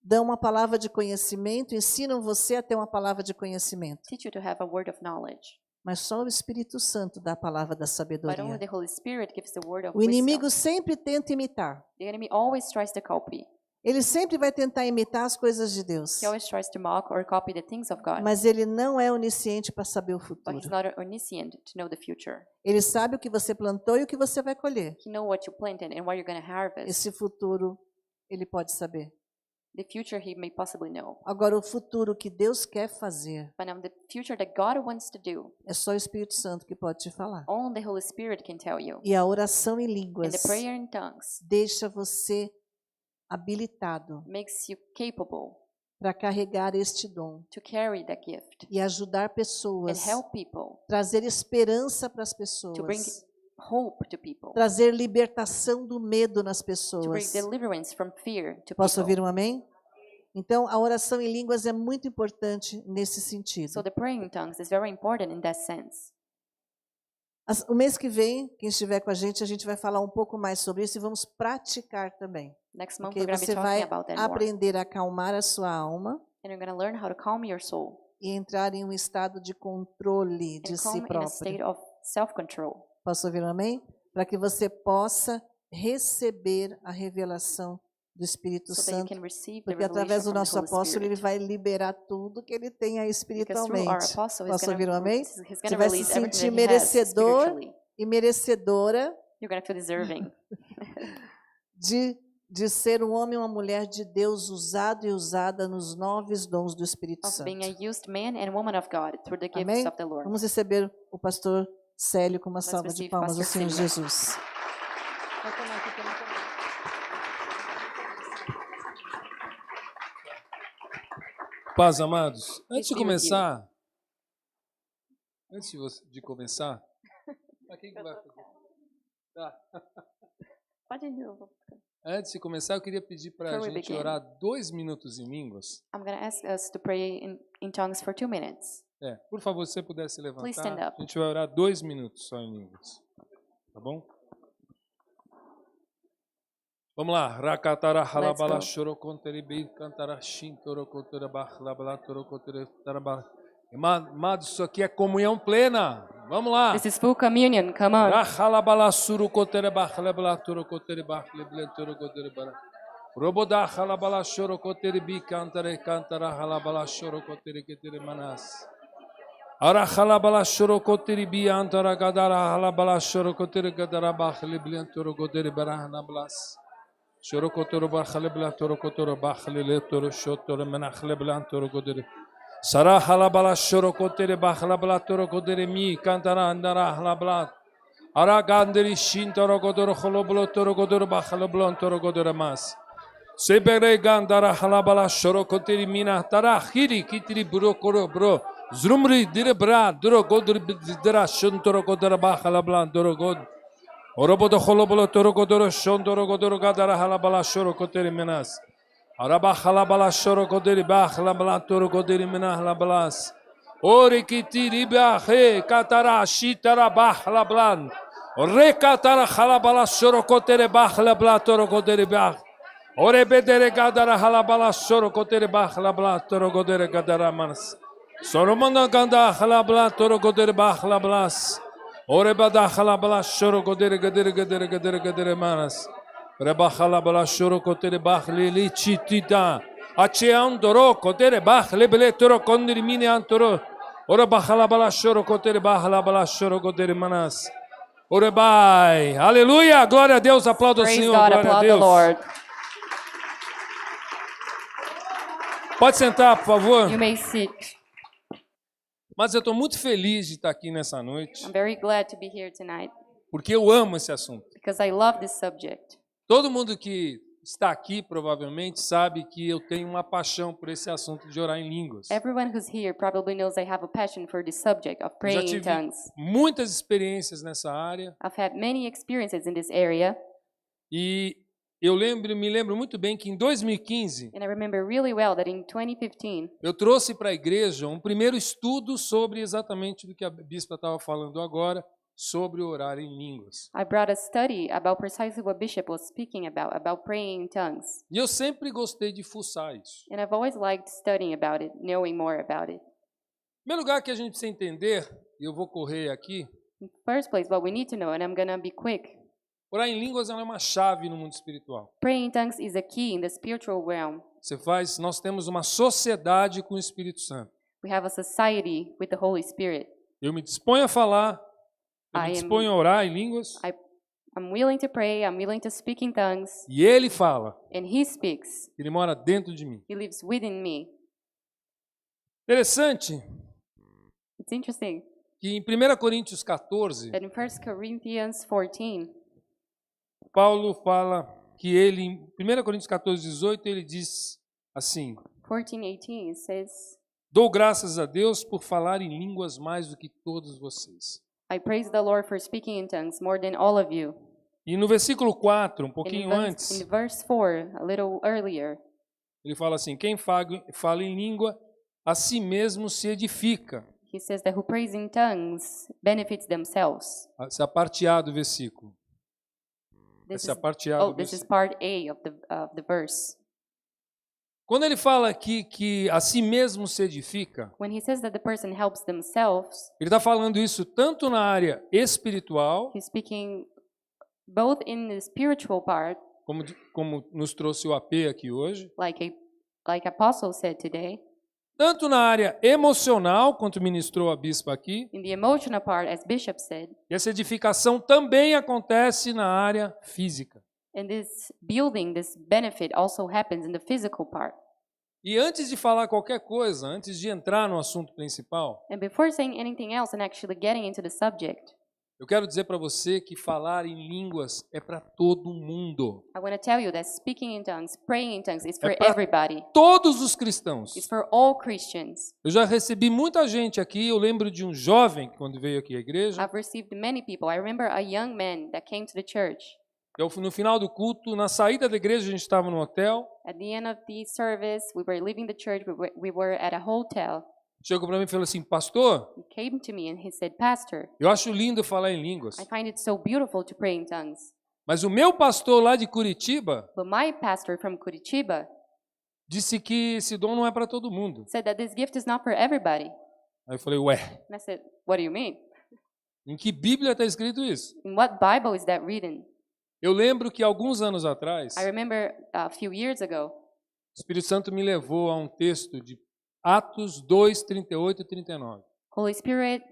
dão uma palavra de conhecimento, ensinam você a ter uma palavra de conhecimento. teach you to have a word of knowledge. Mas só o Espírito Santo dá a palavra da But only sabedoria. the Holy Spirit gives the word of O inimigo wisdom. sempre tenta imitar. The enemy always tries to copy. Ele sempre vai tentar imitar as coisas de Deus. He always tries to mock or copy the things of God. Mas ele não é onisciente para saber o But futuro. he's not omniscient to know the future. Ele sabe o que você plantou e o que você vai colher. He knows what you planted and what you're going to harvest. Esse futuro ele pode saber. The future he may possibly know. Agora, o futuro que Deus quer fazer, But the future that God wants to do, é só o Espírito Santo que pode te falar. only the Holy Spirit can tell you. E a oração em And línguas the prayer in tongues deixa você habilitado makes you capable para carregar este dom to carry that gift e ajudar and pessoas, help people, trazer esperança para as to bring pessoas, hope to people, trazer libertação do medo nas to bring pessoas. deliverance from fear to Posso ouvir people. um amém? Então, a oração em línguas é muito importante nesse sentido. So the praying in tongues is very important in that sense. O mês que vem, quem estiver com a gente vai falar um pouco mais sobre isso e vamos praticar também. Next month Porque we're going to be você talking vai about that more. aprender a acalmar a sua alma And you're going to learn how to calm your soul e entrar em um estado de controle de and si calm in a próprio. state of self-control. Posso ouvir um amém? Para que você possa receber a revelação do Espírito So that you Santo. can receive the Porque através revelation do from the nosso Holy apóstolo, ele Spirit. vai liberar tudo que ele tem aí Because through our espiritualmente. apostle, he's Posso ouvir um going amém? to Você vai se release everything sentir that he has merecedor spiritually. e merecedora You're going to feel deserving de ser um homem e uma mulher de Deus usado e usada nos 9 dons do Espírito of Santo. being a used man and woman of God through the gifts Amém? of the Lord. Vamos receber o pastor Célio com uma Let's salva de receive palmas ao Pastor Senhor Célio. Jesus. Paz, amados. Antes de be with you. começar, de começar, pra quem que vai fazer? Tá. Pode ir de novo. Antes de começar, eu queria pedir para a Before we gente begin. orar 2 minutos em línguas. I'm going to ask us to pray in tongues for 2 minutes. Por favor, se você pudesse Please stand levantar, up. a gente vai orar 2 minutos só em línguas. Tá bom? Vamos lá. Rakatara halabala go. shorokonteribi kantara shintorokontera bahlabala torokontera tarabala. Amados, isso aqui é comunhão plena. Vamos lá. This is full communion. Come on. Rahalabala surukotera bahlabala torokontera bahlabala torokontera bara. Roboda halabala shorokotera bi kantara kantara halabala shorokotera ketere manas. Ara halabala shorokotiri bi antara gadara halabala shorokotiri gadara bakhli bliantoro godere barahna blas. Shorokotoro bakhli bliantoro kotoro bakhli letoro shotoro menakhle bliantoro godere. Sara halabala shorokotiri bakhla blatoro godere mi kantara andara halablat. Ara gandiri shintoro godoro kholoblotoro godoro bakhla blantoro godere mas. Sebere gandara halabala shorokotiri mina tara khiri kitri bro koro bro. Zrumri dire bra duro godr dira shuntoro godara bakhala blan duro god orobodo kholobolo toro godoro shondoro godoro gadara halabala shoro koteri menas araba halabala shoro goderi bakhla blan toro goderi menah labalas ori kitiri bahe katara shitara bakhla blan re katara halabala shoro koteri bakhla blan toro goderi bah ore bedere gadara halabala shoro koteri bakhla blan toro goderi gadara manas Soromanda ganda halabla toro goder bahlablas. Orebada halabla shoro goder gader manas. Reba halabla shoro goder bahli lichitida. Achean doro goder bahle bele toro kondir mini antoro. Oreba halabla shoro goder bahlabla shoro goder manas. Orebai. Aleluia. Glória a Deus. Aplauda o Praise Senhor. God, Glória a applaud the Deus. Lord. Pode sentar, por favor. You may sit. Mas eu estou muito feliz de estar aqui nessa noite, I'm very glad to be here tonight porque eu amo esse assunto. because I love this subject. Todo mundo que está aqui provavelmente sabe que eu tenho uma paixão por esse assunto de orar em línguas. Everyone who's here probably knows I have a passion for this subject of Eu já praying in tive tongues. muitas experiências nessa área I've had many experiences in this area, e eu me lembro muito bem que em 2015 and I remember really well that in 2015, eu trouxe para a igreja um primeiro estudo sobre exatamente do que a bispa estava falando agora, sobre orar em línguas. I brought a study about precisely what Bishop was speaking about praying in tongues. E eu sempre gostei de fuçar isso. And I've always liked studying about it, knowing more about it. Em primeiro lugar que a gente precisa entender, e eu vou correr aqui, In the first place, what we need to know, and I'm going to be quick, orar em línguas ela é uma chave no mundo espiritual. praying in tongues is a key in the spiritual realm. Nós temos uma sociedade com o Espírito Santo. We have a society with the Holy Spirit. Eu me disponho a falar, eu me I am- disponho a orar em línguas, I'm willing to pray, I'm willing to speak in tongues, e Ele fala, and He speaks. Ele mora dentro de mim. He lives within me. Interessante It's interesting que em 1 Coríntios 14, that in 1 Corinthians 14, Paulo fala que ele, em 1 Coríntios 14, 18, ele diz assim: 14:18, it says, dou graças a Deus por falar em línguas mais do que todos vocês. I praise the Lord for speaking in tongues more than all of you. E no versículo 4, um And pouquinho in antes, verse 4, a little earlier, ele fala assim: quem fala em língua, a si mesmo se edifica. he says that who prays in tongues benefits themselves. Essa é a parte A do versículo. This Essa é is, a parte A do this is versículo. part A of the verse. Quando ele fala aqui que a si mesmo se edifica, When he says that the person helps themselves, ele está falando isso tanto na área espiritual, he's speaking both in the spiritual part, como nos trouxe o AP aqui hoje, like Apostle said today, tanto na área emocional, quanto ministrou a bispa aqui, in the emotional part, as Bishop said, e essa edificação também acontece na área física. and this building, this benefit also happens in the physical part. E antes de falar qualquer coisa, antes de entrar no assunto principal, And before saying anything else and actually getting into the subject, eu quero dizer para você que falar em línguas é para todo mundo. I want to tell you that speaking in tongues, praying in tongues is for pra- everybody. Todos os cristãos. It's for all Christians. Eu já recebi muita gente aqui, eu lembro de um jovem quando veio aqui à igreja. I've received many people. I remember a young man that came to the church. No final do culto, na saída da igreja, a gente estava no hotel. At the end of the service, we were leaving the church. We were at a hotel. Chegou para mim e falou assim: pastor, He came to me and he said, Pastor, eu acho lindo falar em línguas, I find it so beautiful to pray in tongues. mas o meu pastor lá de Curitiba But my pastor from Curitiba disse que esse dom não é para todo mundo. said that this gift is not for everybody. Aí eu falei: ué, And I said, what do you mean? em que Bíblia está escrito isso? In what Bible is that written? Eu lembro que alguns anos atrás, I remember a few years ago, o Espírito Santo me levou a um texto de Atos 2, 38 e 39. Holy Spirit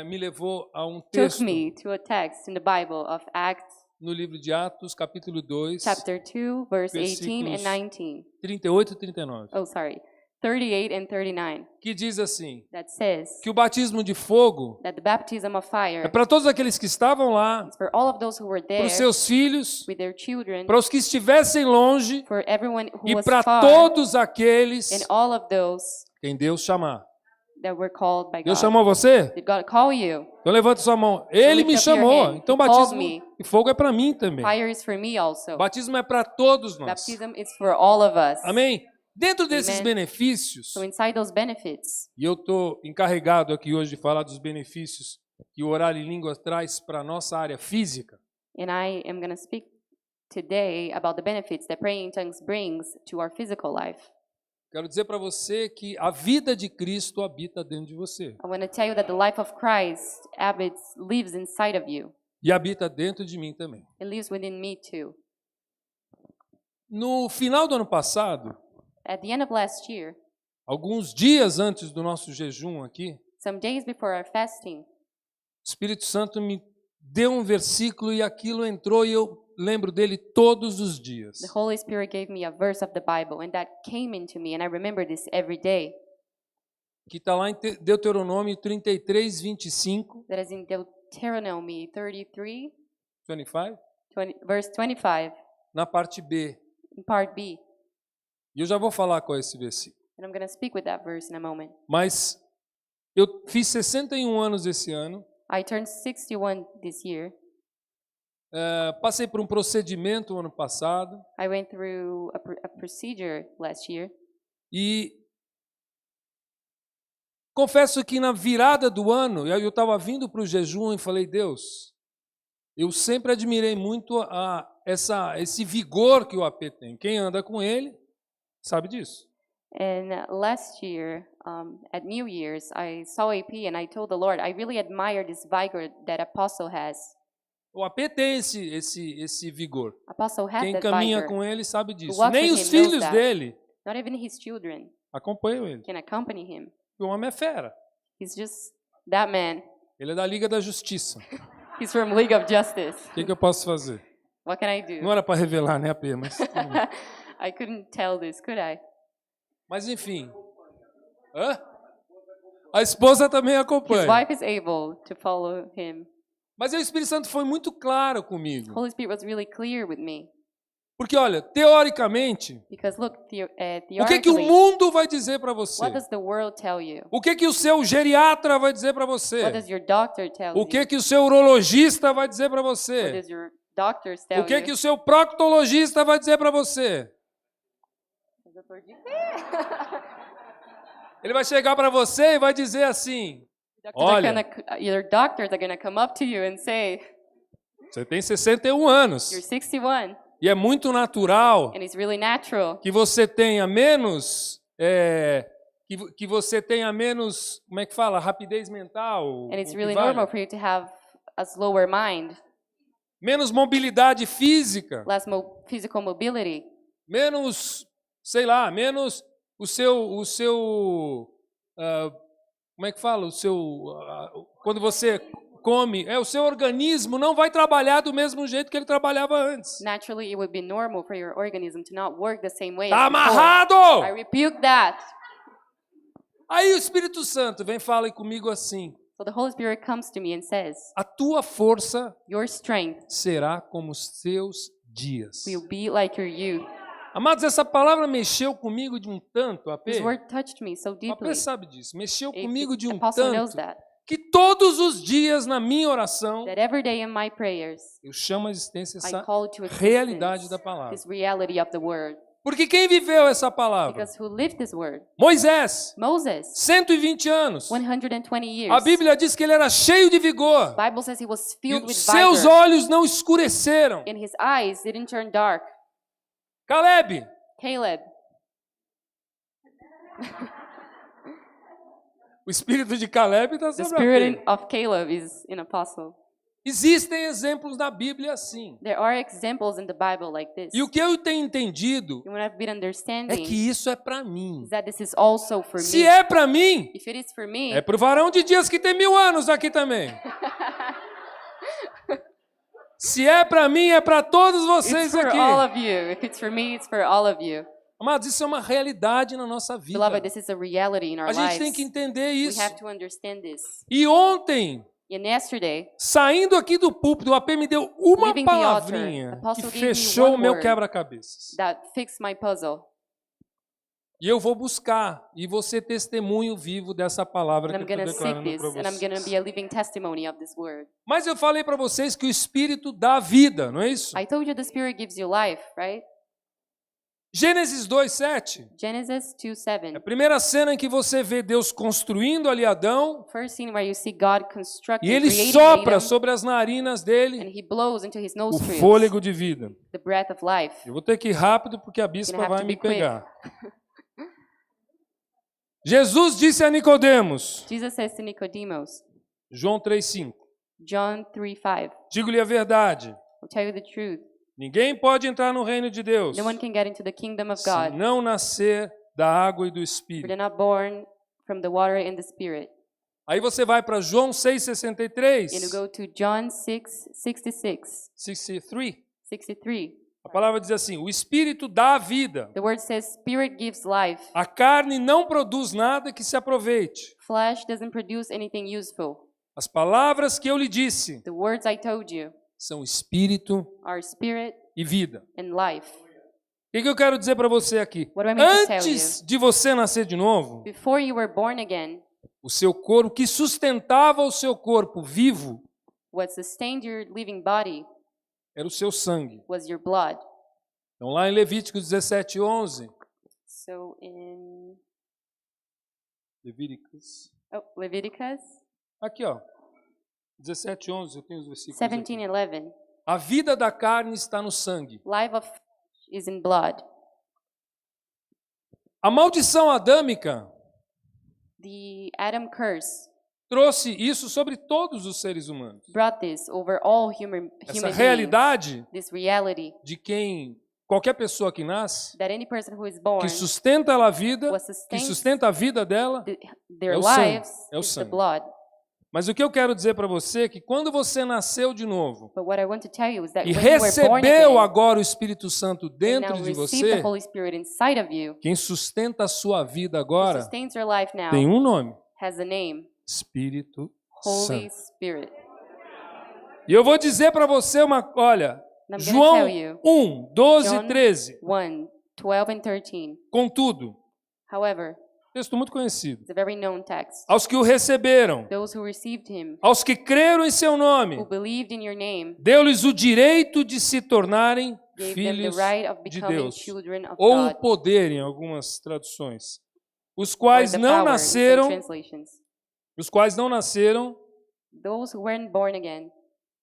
me levou a um took texto me to a text in the Bible of Acts no livro de Atos, capítulo 2, chapter 2, verse 18 and versículos 19. 38 e 39, Oh, sorry. 38 and 39. que diz assim, That says que o batismo de fogo that the baptism of é fire para todos aqueles que estavam lá, is for all of those who were para there os seus filhos, with their children, para os que estivessem longe for everyone who e was para far, todos and aqueles all of those quem Deus chamar. that were called by Deus God. chamou você? Did God call you? Então levanta sua mão. Ele lift me up your chamou. hand. Então He called batismo me. de fogo é para mim também. Fire is for me also. Batismo é para todos nós. Baptism is for all of us. Amém? Dentro desses Amen. benefícios, So inside those benefits, e eu estou encarregado aqui hoje de falar dos benefícios que o orar em línguas traz para a nossa área física. and I am going to speak today about the benefits that praying in tongues brings to our physical life. Quero dizer para você que a vida de Cristo habita dentro de você. I want to tell you that the life of Christ lives inside of you. E habita dentro de mim também. It lives within me too. No final do ano passado, At the end of last year, alguns dias antes do nosso jejum aqui, some days before our fasting, o Espírito Santo me deu um versículo e aquilo entrou e eu lembro dele todos os dias. the Holy Spirit gave me a verse of the Bible, and that came into me, and I remember this every day. Que está lá em Deuteronômio 33, 25, That is in Deuteronomy 33, 25, verse 25, na parte B. in part B. E eu já vou falar qual é esse versículo. And I'm going to speak with that verse in a moment. Mas eu fiz 61 anos esse ano, I turned 61 this year. passei por um procedimento ano passado I went through a procedure last year. e confesso que na virada do ano, eu estava vindo para o jejum e falei, Deus, eu sempre admirei muito esse vigor que o AP tem. Quem anda com ele sabe disso. And last year, at New Year's, I saw AP and I told the Lord, I really admire this vigor that Apostle has. O AP tem esse vigor. Apostle has Quem that caminha vigor. com ele sabe disso. walks Nem with os him knows filhos that. dele Not even his children acompanham ele. can accompany him. O homem é fera. He's just that man. Ele é da Liga da Justiça. He's from League of Justice. O que eu posso fazer? What can I do? Não era para revelar, né, AP? Mas, I couldn't tell this, could I? mas enfim. Hã? A esposa também His acompanha. wife is able to follow him. Mas o Espírito Santo foi muito claro comigo. Holy Spirit was really clear with me. Porque, olha, teoricamente, Because look, o que o theoretically, mundo vai dizer para você? what does the world tell you? O que o seu geriatra vai dizer para você? What does your doctor tell O you? que o seu urologista vai dizer para What você? does your doctors tell O que you? o seu proctologista vai dizer para você? Ele vai chegar para você e vai dizer assim: olha, Your doctors are gonna come up to you and say, você tem 61 anos "You're 61, e é muito natural and it's really natural que você tenha menos, que você tenha menos, como é que fala, rapidez mental, and it's o que really vale? normal for you to have a slower mind, Menos mobilidade física, less physical mobility, menos, sei lá, menos o seu, como é que fala, quando você come, o seu organismo não vai trabalhar do mesmo jeito que ele trabalhava antes. Naturally, it would be normal for your organism to not work the same way Tá as before. amarrado! I rebuke that. Aí o Espírito Santo vem e fala comigo assim: So the Holy Spirit comes to me and says, a tua força your strength será como os teus dias. will be like your youth. Amados, essa palavra mexeu comigo de um tanto, AP. This word touched me so O deeply. AP sabe disso, mexeu comigo de um Apostle knows tanto, that. que todos os dias na minha oração, That every day in my prayers, eu chamo a existência I essa call to realidade existence da palavra. this reality of the word. Porque quem viveu essa palavra? Because who lived this word? Moisés, Moses, 120 anos. 120 years. A Bíblia diz que ele era cheio de vigor. The Bible says he was E filled with os seus vigor, olhos não escureceram. and his eyes didn't turn dark. Caleb, Caleb, o espírito de Caleb está the sobre a spirit Bíblia. of Caleb is in Apostle. Existem exemplos na Bíblia assim. There are examples in the Bible like this. E o que eu tenho entendido And what I've been é understanding que isso é para mim. is that this is also for Se me. é para mim, If it is for me, é pro varão de dias que tem 1000 anos aqui também. Se é para mim, é para todos it's vocês for aqui. all of you. If it's for me, it's for all of you. Amados, isso é uma realidade na nossa vida. Beloved, this is a reality in our A gente lives. tem que entender We isso. have to understand this. E ontem, And yesterday, saindo aqui do púlpito, o AP me deu uma Leaving the altar, palavrinha Apostle que gave me fechou one o meu word. quebra-cabeças. that fixed my puzzle. E eu vou buscar e vou ser testemunho vivo dessa palavra And I'm que eu going estou to seek declarando this, para and I'm going to vocês. be a living testimony of this word. Mas eu falei para vocês que o Espírito dá vida, não é isso? I told you the Spirit gives you life, right? Gênesis 2:7. Genesis É 2:7. a primeira cena em que você vê Deus construindo ali Adão First scene where you see God constructing, e ele creating sopra Adam, sobre as narinas and dele He blows into His o nostrils fôlego de vida. the breath of life. Eu vou ter que ir rápido porque a bispa Gonna have vai to me be quick. pegar. Jesus disse a Nicodemos, Jesus says to Nicodemus, João 3:5. John 3:5, Digo-lhe a verdade, I'll tell you the truth. ninguém pode entrar no reino de Deus No one can get into the kingdom of se God não nascer da água e do if Espírito. they're not born from the water and the Spirit. Aí você vai para João 6:63. And you go to John 6:66, 63. A palavra diz assim: o Espírito dá a vida. The word says, Spirit gives life. A carne não produz nada que se aproveite. Flesh doesn't produce anything useful. As palavras que eu lhe disse The words I told you são Espírito are spirit e vida. and life. O que eu quero dizer para você aqui? What do I mean to tell Antes de você nascer de novo, Before you were born again, o seu corpo, o que sustentava o seu corpo vivo, what sustained your living body era o seu sangue. was your blood. Então, lá em Levítico 17:11, So in Levíticos, Leviticus aqui ó, 17:11, eu tenho os versículos aqui. 17:11, A vida da carne está no sangue. life of flesh is in blood. A maldição adâmica The Adam curse trouxe isso sobre todos os seres humanos. brought this over all human Essa beings. realidade This reality de qualquer pessoa que nasce, that any person who is born, que sustenta a vida, what que sustains sustenta a vida dela, their é o sangue, lives é o is the sangue. blood. Mas o que eu quero dizer para você é que quando você nasceu de novo But what I want to tell you is that e when you were born recebeu again, agora o Espírito Santo and dentro now de receive você, the Holy Spirit inside of you, quem sustenta a sua vida who agora sustains your life now, tem um nome: has a name, Espírito Holy Santo. Spirit. E eu vou dizer para você olha, And I'm going to João tell you, 1, 12 e John 13. 1:12 and 13. Contudo, However, texto muito conhecido. it's a very known text. Aos que o receberam, Those who received him, aos que creram em seu nome, who believed in your name, deu-lhes o direito de se tornarem gave them the filhos right of de becoming Deus. children of Ou o God, poder em algumas traduções. Os or quais the não power in some nasceram, translations. os quais não nasceram Those who weren't born again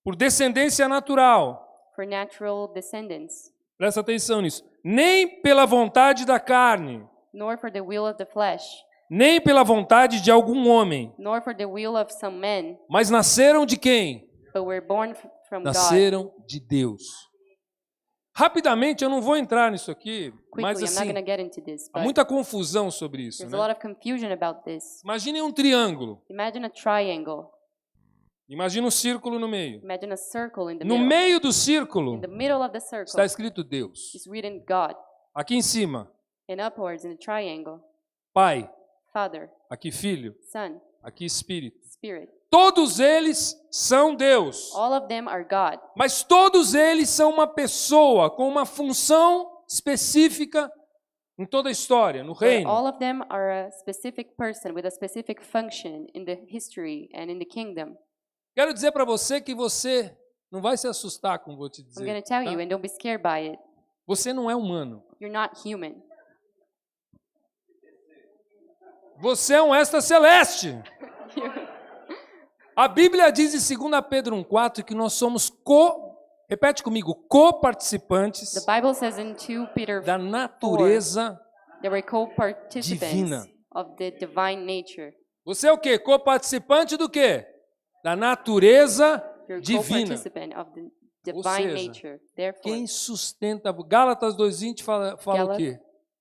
por descendência natural. for natural descendants, Presta atenção nisso. Nem pela vontade da carne, nor for the will of the flesh, nem pela vontade de algum homem, nor for the will of some men, mas nasceram de quem? but were born from God. Nasceram de Deus. Rapidamente, eu não vou entrar nisso aqui, mas Quickly, I'm not assim, going to get into this, há but muita confusão sobre isso, there's a né? lot of confusion about this. Imagine um triângulo. Imagine a triangle. Imagina um círculo no meio. Imagine a circle in the No middle. meio do círculo In the middle of the circle está escrito Deus. is written God, Aqui em cima, and upwards in the triangle, Pai. Father, Aqui Filho. Son, Aqui Espírito. Spirit. Todos eles são Deus. All of them are God, Mas todos eles são uma pessoa com uma função específica em toda a história, no but reino. all of them are a specific person with a specific function in the history and in the kingdom. Quero dizer para você que você não vai se assustar com o que eu vou te I'm going dizer. to tell tá? you, and don't be scared by it. Você não é humano. You're not human. Você é um extraceleste. A Bíblia diz em 2 Pedro 1,4 que nós somos repete comigo, The co-participantes Bible says in 2 Peter da natureza. they were co-participants divina. of the divine nature. Você é o quê? Co-participante do quê? Da natureza You're divina. co-participant of the Ou divine seja, nature. Therefore, Quem sustenta... Gálatas 2:20 fala o quê?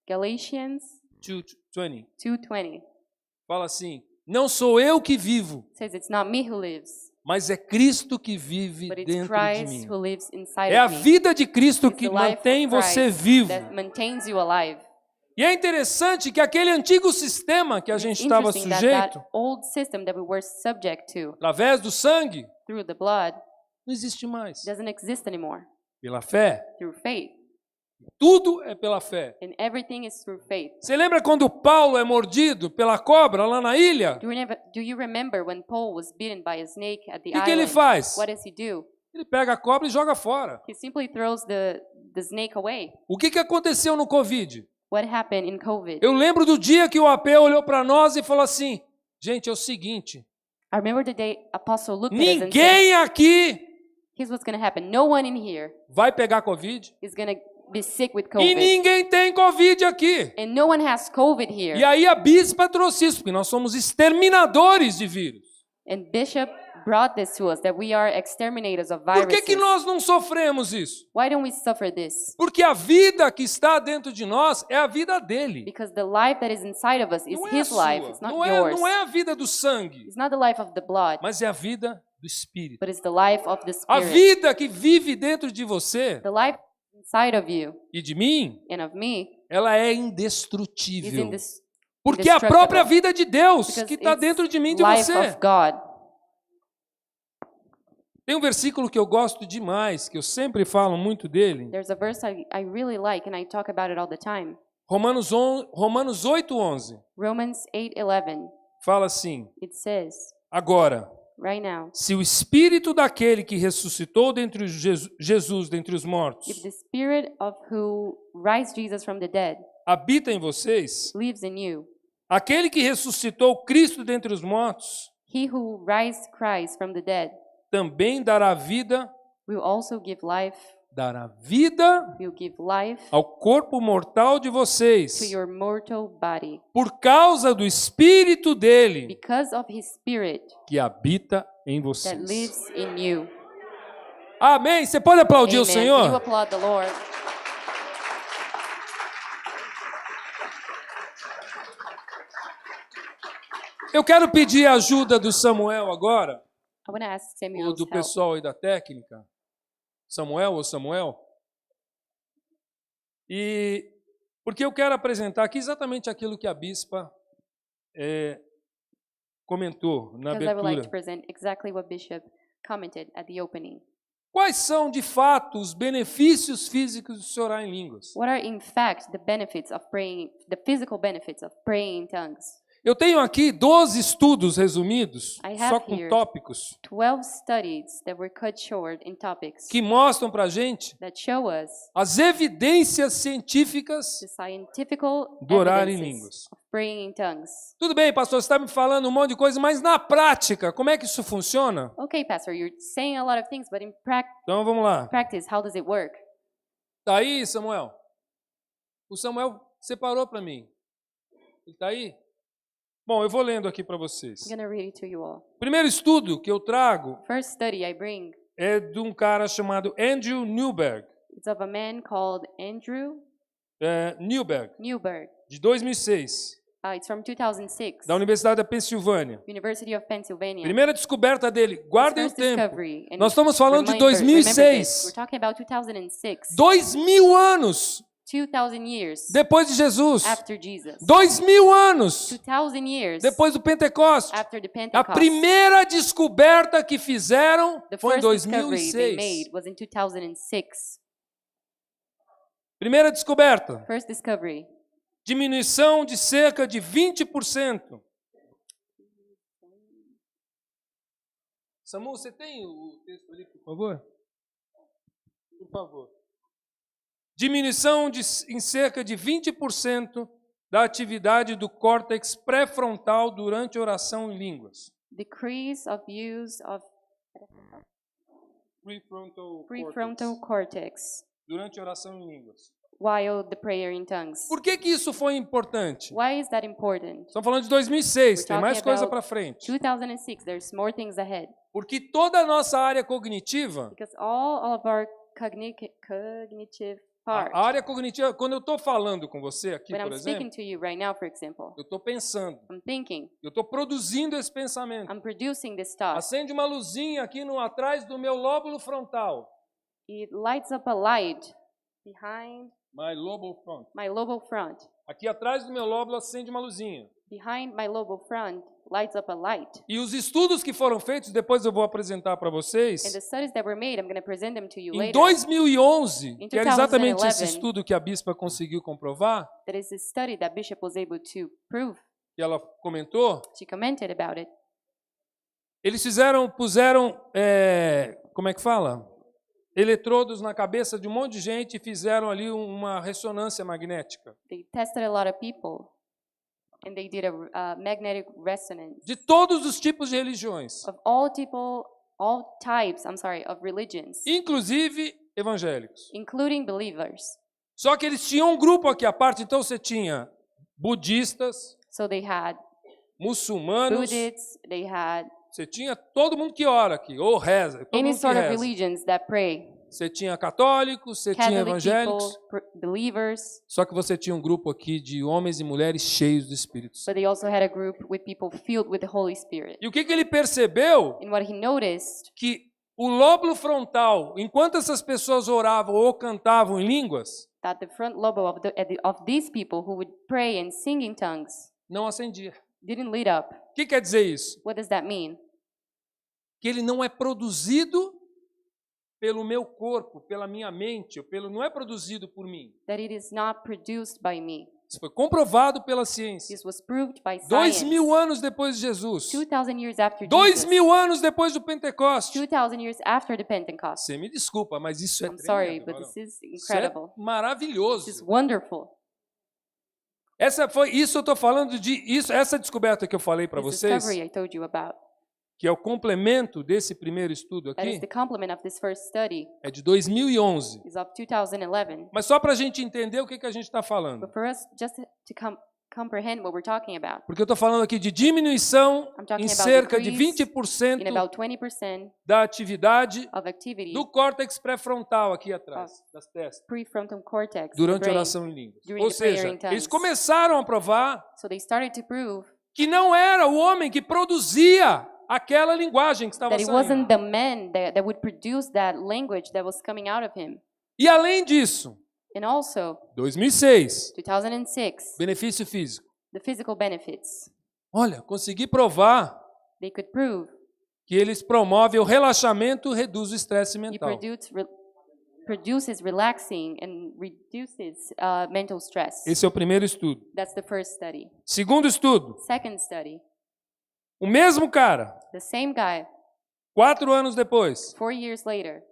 Galatians 2:20. 2:20 Fala assim, não sou eu que vivo, says it's not me who lives, mas é Cristo que vive but it's dentro de Christ mim. who lives inside É a of me. vida de Cristo It's que the life mantém of você Christ vivo. that maintains you alive. E é interessante que aquele antigo sistema que a gente estava Interesting that sujeito, that old system that we were subject to através do sangue, through the blood não existe mais. doesn't exist anymore. Pela fé. Through faith. Tudo é pela fé. And everything is through faith. Você lembra quando Paulo é mordido pela cobra lá na ilha? Do you remember when Paul was bitten by a snake at the O que ele island? faz? What does he do? Ele pega a cobra e joga fora. He simply throws the snake away. O que aconteceu no Covid? What happened in COVID? Eu lembro do dia que o AP olhou para nós e falou assim, gente, é o seguinte, I remember the day Apostle looked at us and said, ninguém aqui here's what's going to happen. No one in here vai pegar Covid is going to be sick with e COVID. ninguém tem Covid aqui. And no one has COVID here. E aí a bispa trouxe isso, porque nós somos exterminadores de vírus. And Bishop brought this to us, that we are exterminators of Por viruses. que nós não sofremos isso? Why don't we suffer this? Porque a vida que está dentro de nós é a vida dele. Because the life that is inside of us is Não é a His life. sua, It's not não yours. é a vida do sangue, It's not the life of the blood, mas é a vida do Espírito. but it's the life of the A Spirit. vida que vive dentro de você The life inside of you e de mim, and of me ela é is indestrutível. indestructible. Porque é a própria vida de Deus que está dentro de mim e de Life você. of God. Tem um versículo que eu gosto demais, que eu sempre falo muito dele. There's a verse I really like, and I talk about it all the time. Romanos 8:11. Romans 8:11. Fala assim, It says, agora, right now, se o Espírito daquele que ressuscitou dentre os Jesus dentre os if mortos the Spirit of who raised Jesus from the dead habita em vocês, lives in you, aquele que ressuscitou Cristo dentre os mortos He who raised Christ from the dead também dará vida will also give life ao corpo mortal de to vocês, your mortal body por causa do Espírito dele because of His Spirit que habita em that vocês. lives in you. Amém? Você pode aplaudir o Amen. Can you Senhor? applaud the Lord? Eu quero pedir a ajuda do Samuel agora, I want to ask ou Samuel's do help. pessoal aí da técnica. Samuel? E porque eu quero apresentar aqui exatamente aquilo que a bispa comentou na Because I would like to abertura. present exactly what Bishop commented at the opening. Quais são, de fato, os benefícios físicos de se orar em línguas? What are in fact the benefits of praying, the physical benefits of praying in tongues? Eu tenho aqui 12 estudos resumidos, I have só com here tópicos, 12 studies that were cut short in topics que mostram para a gente that show us as evidências científicas the scientific do orar em evidences línguas. of praying in tongues. Tudo bem, pastor, você está me falando um monte de coisa, mas na prática, como é que isso funciona? Okay, Pastor, you're saying a lot of things, but in Então vamos lá. practice, how does it work? Está aí, Samuel? O Samuel separou para mim. Ele está aí? Bom, eu vou lendo aqui para vocês. I'm going to read it to you all. O primeiro estudo que eu trago First study I bring é de um cara chamado Andrew Newberg. is of a man called Andrew Newberg, Newberg. de 2006, It's from 2006, da Universidade da Pensilvânia. University of Pennsylvania. Primeira descoberta dele, His guardem o first tempo. discovery, and Nós estamos falando de remember this. 2006. We're talking about 2006. 2000 anos 2,000 years depois de Jesus. after Jesus. 2000 anos 2,000 years depois do Pentecostes. after the A Pentecost. primeira descoberta que fizeram The foi em first discovery they 2006. made was in 2006. Primeira descoberta, First discovery. diminuição de cerca de 20%. Samu, você tem o texto ali, por favor? Por favor. Diminuição em cerca de 20% da atividade do córtex pré-frontal durante a oração em línguas. Decrease of use of Prefrontal prefrontal cortex. cortex Durante a oração em línguas. while the prayer in tongues. Por que isso foi importante? Why is that important? Estamos falando de 2006, We're tem mais talking coisa about para frente. 2006, there's more things ahead. Porque toda a nossa área cognitiva, Because all of our cognitive part, a área cognitiva, quando eu estou falando com você aqui, when por I'm speaking exemplo, to you right now, for example, eu estou pensando, I'm thinking, eu estou produzindo esse pensamento. I'm producing this thought. Acende uma luzinha aqui no atrás do meu lóbulo frontal. It lights up a light behind My lobe front. my lobar front. Aqui atrás do meu lóbulo acende uma luzinha. Behind my lobar front lights up a light. E os estudos que foram feitos, depois eu vou apresentar para And vocês, the studies that were made, I'm going to present them to you em later. 2011, In que era exatamente 2011, esse estudo que a bispa conseguiu comprovar, That is a study that Bishop was able to prove. que ela comentou, She commented about it. eles puseram, como é que fala? Eletrodos na cabeça de um monte de gente e fizeram ali uma ressonância magnética. They tested a lot of people, and they did a magnetic resonance De todos os tipos de religiões, of all types, of religions, inclusive evangélicos. including believers. Só que eles tinham um grupo aqui à parte, então você tinha budistas, So they had muçulmanos, Buddhists, they had você tinha todo mundo que ora aqui, ou reza, todo any mundo que sort of reza. religions that pray. Você tinha católicos, você tinha Catholic evangélicos, people, believers, só que você tinha um grupo aqui de homens e mulheres cheios do Espírito Santo. but they also had a group with people filled with the Holy Spirit. E o que ele percebeu? And what he noticed, Que o lóbulo frontal, enquanto essas pessoas oravam ou cantavam em línguas, that the front lobe of these people who would pray and sing in tongues não acendia. didn't light up. O que quer dizer isso? What does that mean? Que ele não é produzido pelo meu corpo, pela minha mente, não é produzido por mim. That it is not produced by me. Isso foi comprovado pela ciência. This was proved by 2000 science. anos depois de Jesus. 2000 years after 2000 Jesus. anos depois do Pentecoste. 2000 years after the Pentecost. Você me desculpa, mas isso é I'm sorry, tremendo, but varão. this is Isso é incredible. This is maravilhoso. wonderful. Isso eu estou falando essa descoberta que eu falei para This vocês, discovery I told you about. que é o complemento desse primeiro estudo That is aqui, the complement of this first study. é de 2011. Is of 2011. Mas só para a gente entender o que a gente está falando. But for us just to comprehend what we're talking about, Porque eu estou falando aqui de diminuição I'm talking em about cerca de decrease in 20% about 20% da atividade of activity do córtex pré-frontal aqui atrás, das testas, prefrontal cortex, the durante a brain. oração em línguas. during Ou the prayer seja, in tongues. eles começaram a provar So they started to prove que não era o homem que produzia aquela linguagem que estava that it saindo. wasn't the man that would produce that language that was coming out of him. E além disso, And also, 2006, 2006, benefício físico. the physical benefits. Olha, consegui provar They could prove que eles promovem o relaxamento e reduz o estresse it mental. produces relaxing and reduces mental stress. Esse é o primeiro estudo. That's the first study. Segundo estudo, Second study, o mesmo cara, the same guy, 4 anos depois, 4 years later,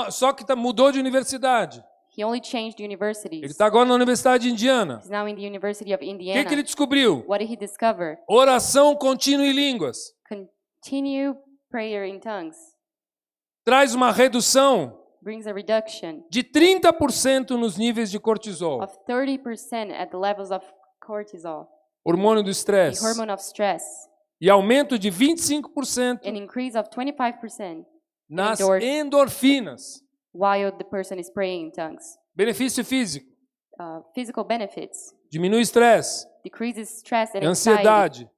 só que mudou de universidade. he only changed universities. Ele está agora na Universidade Indiana. He's now in the University of O Indiana. que ele descobriu? What did he discover? Oração contínua em línguas. Continue prayer in tongues Traz uma redução brings a reduction de 30% nos níveis de cortisol, of 30% at the levels of cortisol, hormônio do the estresse, hormone of stress, e aumento de 25% an increase of 25% nas endorphins. endorfinas. while the person is praying in tongues. Benefício físico, Physical benefits, diminui o estresse, decreases stress and e anxiety, ansiedade.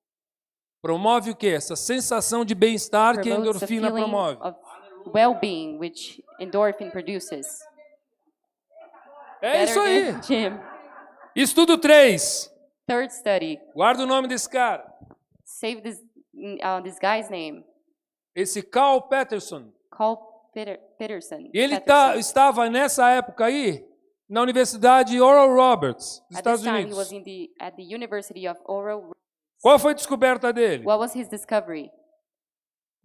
Promove o quê? Essa sensação de bem-estar que a promotes a endorfina feeling promove. of well-being, which endorphin produces. É isso aí. Better than Jim. Estudo 3. Third study, Guarda o nome desse cara. save this guy's name, Esse Carl Peterson. Carl Peterson. E ele Peterson. estava nessa época aí na Universidade Oral Roberts, dos At Estados this time, he was Unidos. at the University of Oral. Qual foi a descoberta dele? What was his discovery?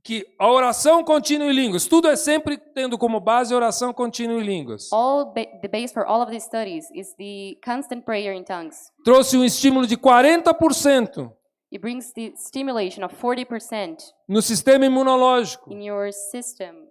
Que a oração contínua em línguas. Tudo é sempre tendo como base a oração contínua em línguas. The base for all of these studies is the constant prayer in tongues. Trouxe um estímulo de 40% It brings the stimulation of 40% no sistema imunológico. in your system.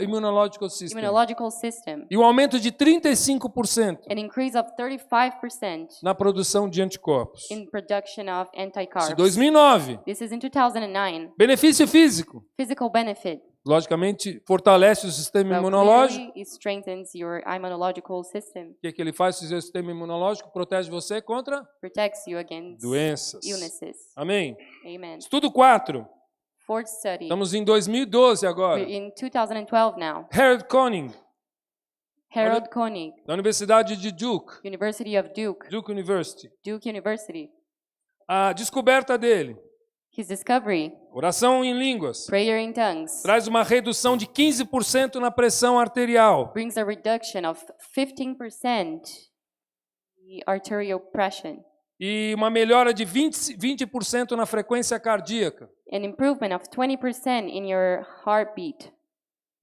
immunological system. immunological system, E um aumento de 35% an increase of 35% na produção de anticorpos. in production of Isso em anticorps. 2009. This is in 2009. Benefício físico. Physical benefit. Logicamente, fortalece o sistema Well, imunológico. clearly, it strengthens your immunological system, O que ele faz? O seu sistema imunológico protege você contra protects you against doenças. illnesses. Amém? Amen. Estudo 4. Fourth study. Estamos em 2012 agora. We're in 2012 now. Harold Koenig, Harold Koenig, da Universidade de Duke. University of Duke, Duke University. Duke University. A descoberta dele, His discovery, oração em línguas, prayer in tongues, traz uma redução de 15% na pressão arterial. brings a reduction of 15% the arterial pressure, E uma melhora de 20% na frequência cardíaca. an improvement of 20% in your heartbeat.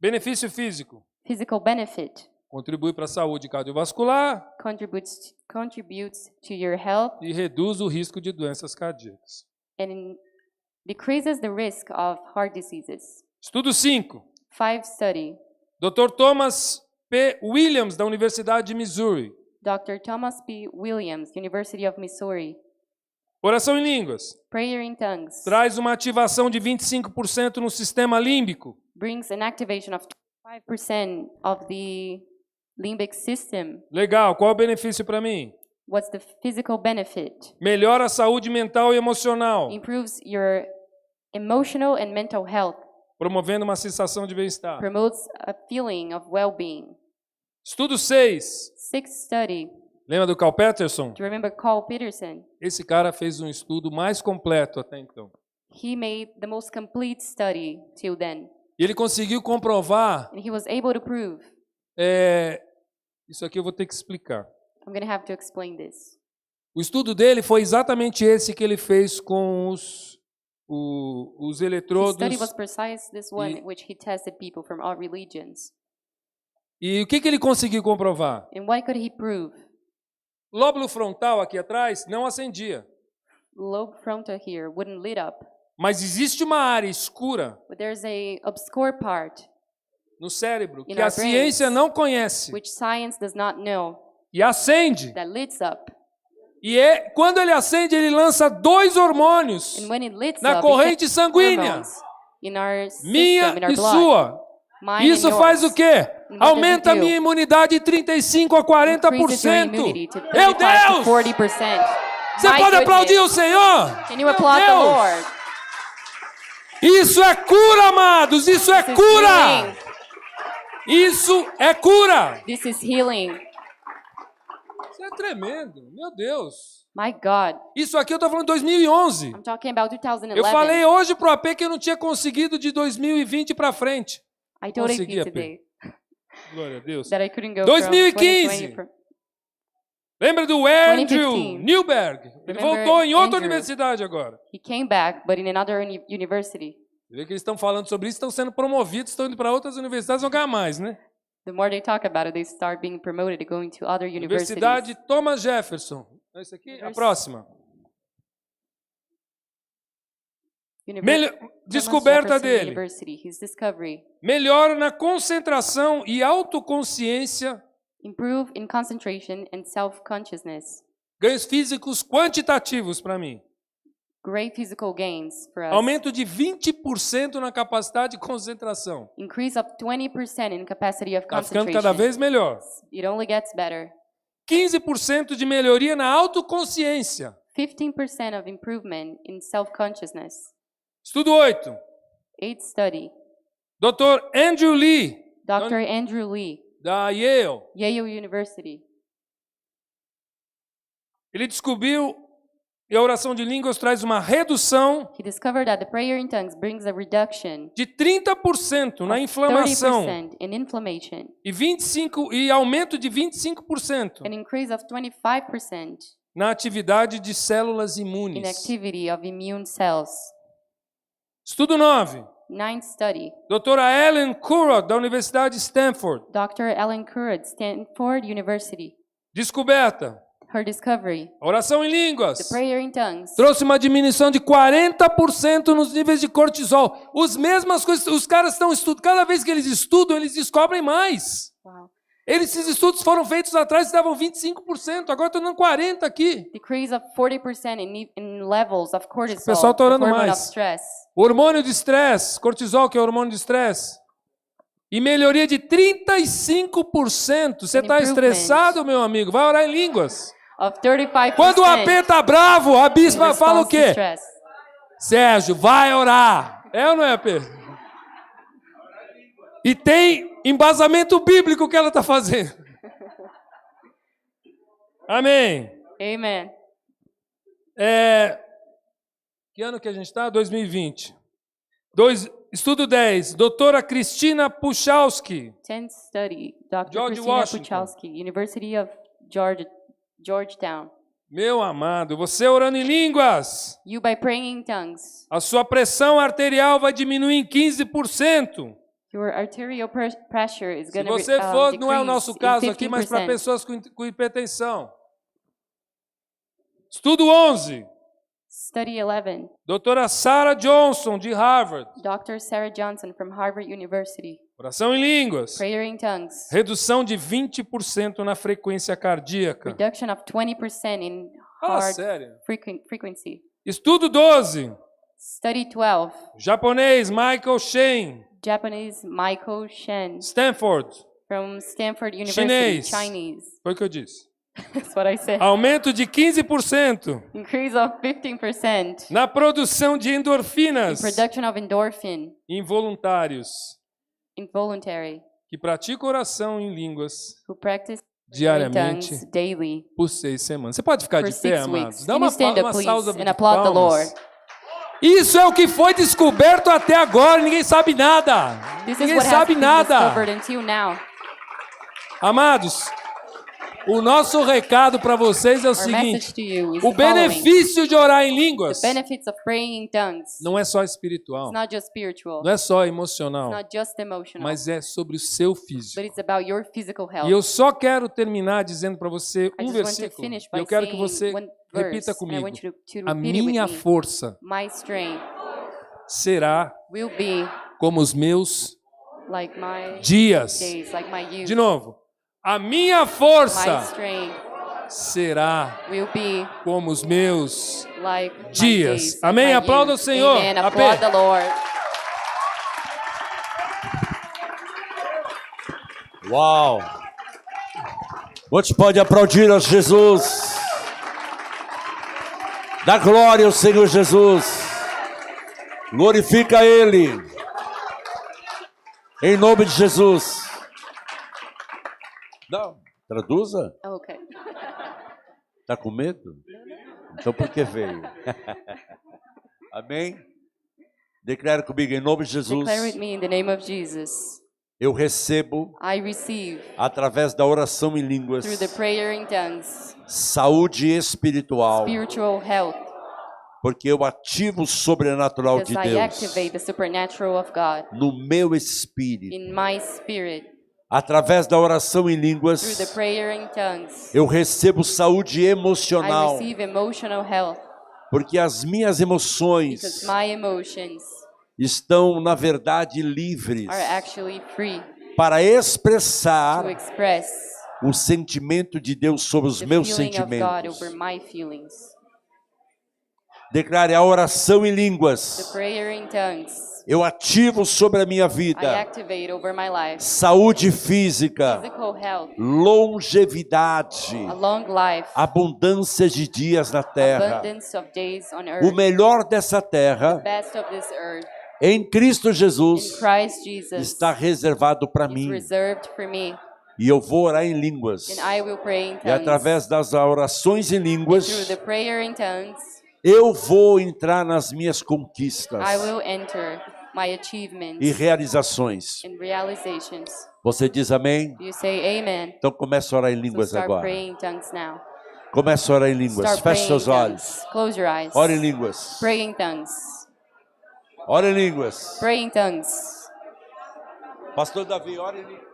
Benefício físico. Physical benefit Contribui para a saúde cardiovascular contributes to your health e reduz o risco de doenças cardíacas. and decreases the risk of heart diseases. Estudo 5. 5 study. Dr. Thomas P. Williams, da Universidade de Missouri. Dr. Thomas P. Williams, University of Missouri. Oração em línguas. Prayer in tongues Traz uma ativação de 25% no sistema límbico. brings an activation of 25% of the limbic system. Legal. Qual o benefício para mim? What's the physical benefit? Melhora a saúde mental e emocional, Improves your emotional and mental health. promovendo uma sensação de bem-estar. Promotes a feeling of well-being. Estudo 6. Sixth study. Lembra do Carl Peterson? Do you remember Carl Peterson? Esse cara fez um estudo mais completo até então. He made the most complete study till then. E ele conseguiu comprovar, And he was able to prove. isso aqui eu vou ter que explicar. I'm going to have to explain this. O estudo dele foi exatamente esse que ele fez com os His eletrodos. study was precise this one in which he tested people from all religions. E o que ele conseguiu comprovar? And what could he prove? Lóbulo frontal aqui atrás não acendia. Lobe frontal here wouldn't lit up. Mas existe uma área escura But there's a obscure part no cérebro In que a our ciência brains. não conhece which science does not know e acende. that lights up. E quando ele acende, ele lança 2 hormônios And when it lights na up, corrente it sanguínea, hormones in our system, minha in our e blood. sua. Mine Isso and faz yours. o quê? And what does it Aumenta a do? minha imunidade de 35 a Increases your 40%. immunity to Meu 35 Deus! to 40%. Você My pode aplaudir goodness. o Senhor? Can you applaud the Deus! Lord? Isso é cura, amados. Isso é This is cura. healing. Isso é cura. This is healing. Isso é tremendo. Meu Deus. My God. Isso aqui eu estou falando de 2011. I'm talking about 2011. Eu falei hoje pro AP que eu não tinha conseguido de 2020 para frente. I told consegui, AP AP. today Glória a Deus. that I couldn't go 2015. from 2020. Lembra do Andrew 2015. Newberg? Ele Remember voltou em outra Andrew? universidade agora. He came back, but in another university. Você vê que eles estão falando sobre isso, estão sendo promovidos, estão indo para outras universidades, vão ganhar mais, né? The more they talk about it, they start being promoted, going to other universities. Universidade Thomas Jefferson. É isso aqui? A próxima. Descoberta Thomas Jefferson dele. University, his discovery. Melhora na concentração e autoconsciência, Improve in concentration and self-consciousness. ganhos físicos quantitativos para mim. Great physical gains for us. Aumento de 20% na capacidade de concentração. Increase of 20% in capacity of Está ficando concentration. cada vez melhor. It only gets better. 15% de melhoria na autoconsciência. 15% of improvement in self-consciousness. Estudo 8. 8th study. Dr. Andrew Lee, Dr. Andrew Lee, da Yale. Yale University. Ele descobriu que a oração de línguas traz uma redução He discovered that the prayer in tongues brings a reduction de 30% na of inflamação 30% in inflammation, e aumento de 25% an increase of 25% na atividade de células in imunes. activity of immune cells. Estudo 9. 9th study. Doutora Ellen Kurot, da Universidade de Stanford. Dr. Alan Kurd, Stanford University. Descoberta. her discovery. Oração em The línguas prayer in tongues trouxe uma diminuição de 40% nos níveis de cortisol. As mesmas coisas, os caras estão estudando, cada vez que eles estudam, eles descobrem mais. wow. Esses estudos foram feitos atrás e davam 25%, agora estão dando 40% aqui. Decrease of 40% in levels of cortisol, O pessoal tá the orando hormone mais. of stress. O hormônio de estresse, cortisol, que é o hormônio de estresse, e melhoria de 35%. Você está An improvement. estressado, meu amigo? Vai orar em línguas. Of 35% Quando o AP está bravo, a in bispa fala o response to quê? stress. Sérgio, vai orar. É ou não é, AP? E tem embasamento bíblico que ela está fazendo. Amém. Amen. Que ano que a gente está? 2020. Estudo 10. Doutora Cristina Puchalski. 10th study, Dr. George Christina Washington. Puchalski, University of Georgetown. Meu amado, você orando em línguas, You by praying in tongues, a sua pressão arterial vai diminuir em 15%. your arterial pressure is Se going to você for, não é o decrease nosso in caso aqui, mas para 15%. pessoas com hipertensão. Estudo 11. Study 11, Doutora Sarah Johnson, de Harvard. Dr. Sarah Johnson from Harvard University. Oração em línguas. Prayer in tongues, Redução de 20% na frequência cardíaca. reduction of 20% in Fala heart sério. frequency. Estudo 12. Study 12, Japonês, Michael Shen, Japanese Michael Shen Stanford. from Stanford University, Chinês. Chinese. Foi o que eu disse. That's what I said. Aumento de 15% Increase of 15% na produção de in endorfinas production of endorphin, em voluntários involuntary, que praticam oração em línguas who practice diariamente tongues daily por 6 semanas. Você pode ficar for de pé, 6 amados? weeks. Dá Can uma, you stand up, uma please, salva and de applaud the palmas. Lord? Isso é o que foi descoberto até agora. Ninguém sabe nada. This is Ninguém what has sabe been nada. discovered until now. Amados, o nosso recado para vocês é o Our seguinte: message to you is o the following. benefício de orar em línguas The benefits of praying in tongues. não é só espiritual, It's not just spiritual. não é só It's emocional, not just emotional. mas é sobre o seu físico. But it's about your physical health. E eu só quero terminar dizendo para você I um just want to versículo. finish E by eu quero que saying você one repita verse, and I comigo. want you to A repeat it minha with me. força My strength será will be como os meus like my dias. days, like my youth. De novo. A minha My força strength será will be como os meus like my dias. days, Amém? like my Aplauda o youth. Senhor. Amen. AP. Applaud the Lord. Uau! Quantos pode aplaudir a Jesus? Dá glória ao Senhor Jesus. Glorifica Ele. Em nome de Jesus. Não, traduza. Okay. Tá com medo? Então por que veio? Amém? Declare comigo em nome de Jesus. Declare with me in the name of Jesus. Eu recebo I receive através da oração em línguas through the prayer in tongues saúde espiritual, spiritual health, porque eu ativo o sobrenatural de because I Deus activate the supernatural of God no meu espírito. in my spirit. Através da oração em Through the línguas, prayer in tongues, eu recebo saúde I emocional, receive emotional health, porque as minhas because emoções my emotions estão, na verdade, livres are actually free para expressar to express o sentimento de Deus sobre os the meus feeling of God sentimentos. over my feelings. Declare a oração em The línguas. prayer in tongues, Eu ativo sobre a minha I vida activate over my life saúde física, physical health, longevidade, a long life, abundância de dias na terra. abundance of days on O earth, melhor dessa terra, best of this earth, em Cristo in Jesus, Christ Jesus, está reservado para is mim. reserved for me, E eu vou orar em línguas. and I will pray in E tongues. através das orações em Through línguas, the prayer in tongues, eu vou entrar nas minhas conquistas I will enter my achievements e realizações. and realizations. Você diz amém? You say amen. Então comece a orar em So línguas start agora. praying in tongues now. Comece a orar em línguas. Start Feche praying in seus olhos. tongues. Close your eyes. Ore em línguas. Pray in tongues. Ore em línguas. Pray in tongues. Pastor Davi, ore em línguas.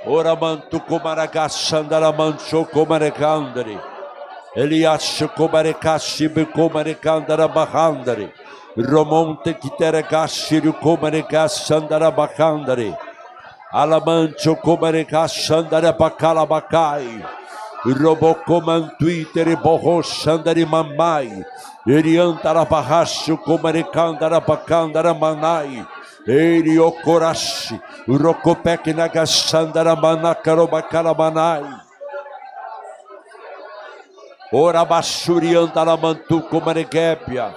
Ora mantu komaragashanda mancho komarekandari. Eliash komarekashi bekomarekandara bahandari. Romonte kiteregashi komarekashandara bakandari. Alamancho komarekashandara bakalabakai. Robocomantuitere borrochandari mamai. Eriantara barracho comarecandara bacandara manai. Eriocorashi. Rocopec nagashandara manacarobacala manai. Ora bachuriantara mantu comaregépia.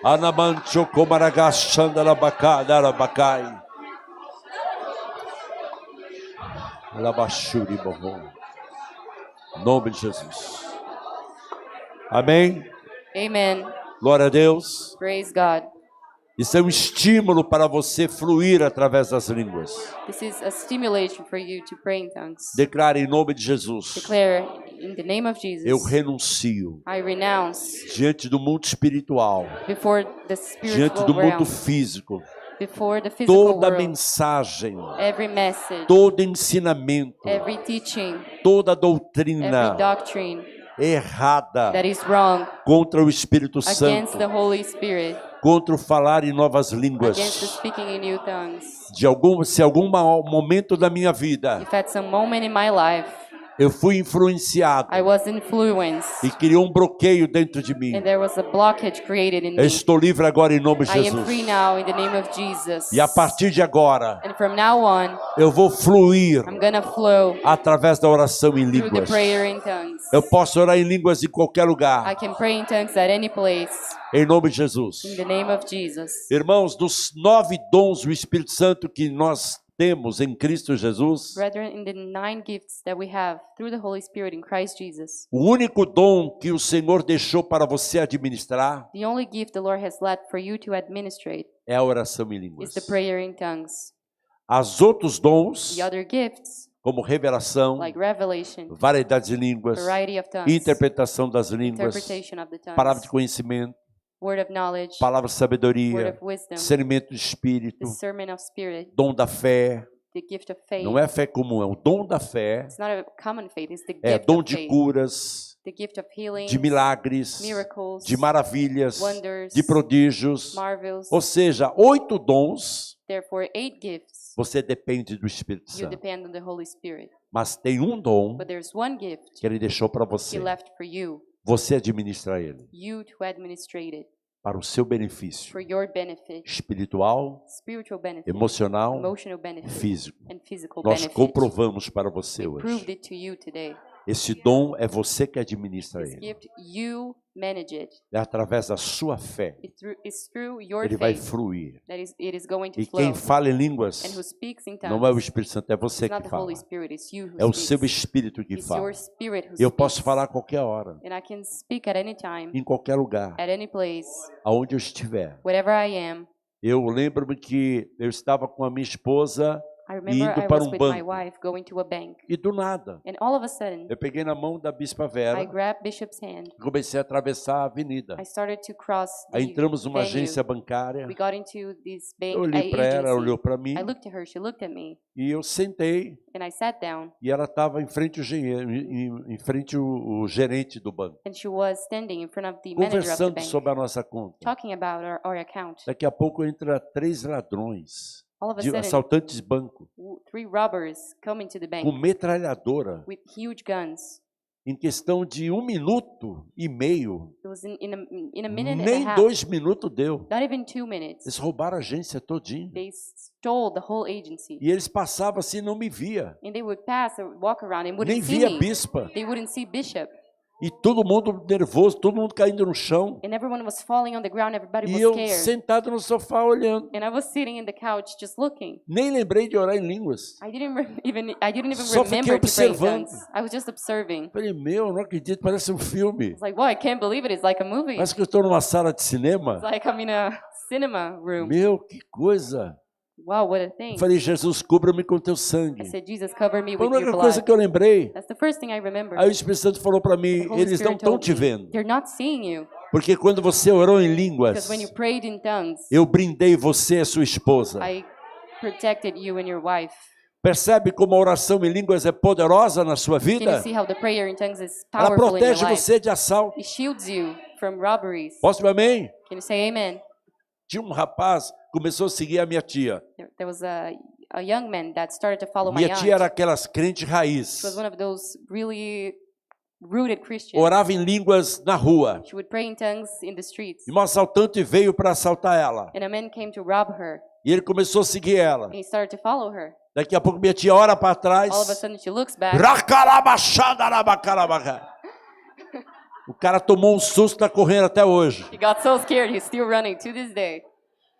Anamancho comaragashandara bacadara bacai. Alabachuri borrou. Nome de Jesus. Amém? Amen. Glória a Deus. Praise God. Isso é um estímulo para você fluir através das línguas. This is a stimulation for you to pray in tongues. Declare em nome de Jesus. Declare in the name of Jesus. Eu renuncio I renounce diante do mundo espiritual, before the diante spiritual do mundo realm, físico, before the physical toda world, mensagem, every message, todo ensinamento, every teaching, toda every doutrina doctrine errada that is wrong contra o Espírito against Santo, the Holy Spirit, contra o falar em novas against the línguas. speaking in new tongues. Se algum momento da minha vida If at some moment in my life eu fui influenciado I was influenced e criou um bloqueio dentro de mim, and there was a blockage created in eu me, estou livre agora em nome de I am free Jesus. now in the name of Jesus. E a partir de agora, And from now on, eu vou fluir I'm gonna flow através da oração em through the línguas. prayer in tongues. Eu posso orar em línguas em qualquer I lugar, can pray in tongues at any place em nome de Jesus. in the name of Jesus. Irmãos, dos 9 dons do Espírito Santo que nós temos em Cristo Jesus, Brethren, in the 9 gifts that we have through the Holy Spirit in Christ Jesus, o único dom que o Senhor deixou para você administrar the only gift the Lord has left for you to administrate é a oração em is línguas. the prayer in tongues. As outros dons, The other gifts, como revelação, like revelation, variedade de línguas, variety of tongues, interpretação das línguas, interpretation of the palavra de tongues, conhecimento, word of knowledge, palavra de word sabedoria, of wisdom, discernimento de espírito, discernment of spirit, dom da fé. the gift of faith. Não é fé comum, é o dom da fé, It's not a common faith, it's the é gift dom of de faith, curas, the gift of healing, de milagres, miracles, de maravilhas, wonders, de prodígios. marvels. Ou seja, 8 dons, Therefore, 8 gifts, você depende do Espírito you Santo. depend on the Holy Spirit. Mas tem um dom But there's one gift que Ele deixou para He você. left for you, Você administra ele you to administrate it para o seu benefício for your benefit, espiritual, spiritual benefit, emocional emotional e benefit, físico. and physical Nós benefit. comprovamos para você We proved hoje. it to you today. Esse dom é você que administra This ele. gift, you manage it. É através da sua fé. It's through your Ele vai faith fluir. that it is going to E flow. quem fala em línguas And who speaks in não é o tongues Espírito Santo, é você is not que the fala. Holy Spirit, it's you who É o seu speaks. espírito que It's fala. your spirit who Eu posso speaks. falar a qualquer hora, And I can speak at any time, em qualquer lugar, at any place, aonde eu estiver. wherever I am. Eu lembro-me que eu estava com a minha esposa I remember indo I para was um with my banco. wife going to a bank, E do nada, and all of a sudden, eu peguei na mão da Bispa I Vera grabbed Bishop's hand. e comecei a atravessar a avenida. I started to cross Aí the entramos numa venue. agência bancária. We got into this bank Eu olhei para ela, ela agency. olhou para mim I looked at her, she looked at me, e eu sentei and I sat down, e ela estava em frente ao em frente o gerente do banco, and she was standing in front of the manager of the conversando bank, sobre a nossa conta. talking about our account. Daqui a pouco entra 3 ladrões, All of a de sudden, assaltantes de banco, 3 robbers come into the bank com metralhadora. with huge guns. Em questão de 1 minuto e meio, It was in a minute and nem a half, 2 minutos deu. not even 2 minutes. Eles roubaram a agência todinha. They stole the whole agency. E eles passavam assim, não me via. And they would pass or walk around and Nem wouldn't see via a me. bispa. They wouldn't see Bishop. E todo mundo nervoso, todo mundo caindo no chão. And everyone was falling on the ground. Everybody E was eu scared. sentado no sofá olhando. And I was sitting in the couch just looking. Nem lembrei de orar em línguas. I didn't even Só fiquei remember to pray in observando. tongues. I was just observing. Falei, meu, não acredito, parece um filme. It's like, wow, I can't believe it. It's like a movie. Parece que eu estou numa sala de cinema. It's like I'm in a cinema room. Meu, que coisa. Wow, what a thing. Eu falei, Jesus, cubra-me com teu I sangue. said, Jesus, cover me Foi a with your única coisa blood. que eu lembrei. That's the first thing I remember. Aí o Espírito Santo falou para mim, The Holy eles não Spirit estão told te me, vendo. they're not seeing you. Porque quando você orou em línguas, Because when you prayed in tongues, eu brindei você e sua esposa. I protected you and your wife. Percebe como a oração em línguas é poderosa na sua Can you vida? see how the prayer in tongues is Ela powerful in your protege life? você de assalto. It shields you from robberies. Posso dizer amém? Can you say amen? Tinha um rapaz que começou a seguir a minha tia. There was a young man that started to follow my Minha tia era aunt. aquelas crentes raiz. She was one of those really rooted Christians. Orava em línguas na rua. She would pray in tongues in the streets. E um assaltante veio para assaltar ela. And a man came to rob her. E ele começou a seguir ela. And he started to follow her. Daqui a pouco minha tia olha para trás. All of a sudden she looks back. O cara tomou um susto, está correndo até hoje. He got so scared he's still running to this day.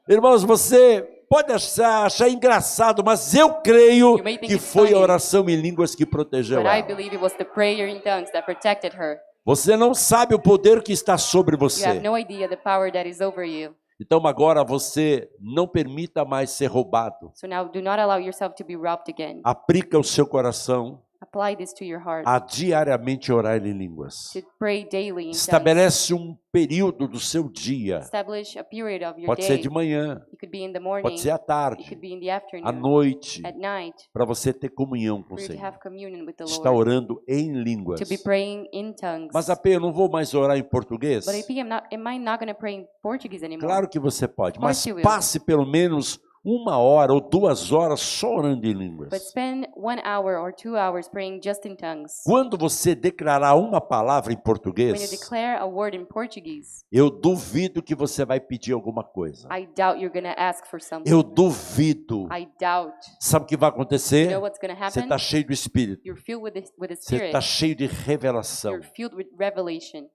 Irmãos, você pode achar engraçado, mas eu creio You may think que it's foi a funny, oração em línguas que protegeu But I ela. believe it was the prayer in tongues that protected her. Você não sabe o poder que está sobre You have você. no idea the power that is over you. Então agora você não permita mais ser roubado. So now do not allow yourself to be robbed again. Aplica o seu coração Apply this to your heart. a diariamente orar em línguas. To pray daily in tongues. Estabelece um período do seu dia. Establish a period of your Pode day. ser de manhã, It could be in the morning. pode ser à It tarde, could be in the afternoon. à noite, At night. para você ter comunhão com o For you to Senhor. have communion with the Está Lord. orando em línguas. To be praying in tongues. Mas AP, eu não vou mais orar em português? But AP, am I not going to pray in Portuguese anymore? Claro que você pode, mas course you will. passe pelo menos 1 hora ou 2 horas só orando em But línguas. spend 1 hour or 2 hours praying just in tongues. Quando você declarar uma palavra em When you português, declare a word in Portuguese, eu duvido que você vai pedir alguma coisa. I doubt you're going to ask for something. Eu duvido. I doubt. Sabe o que vai You acontecer? know what's going to Você happen? está cheio do Espírito. You're filled with the Você Spirit. está cheio de revelação. You're filled with revelation.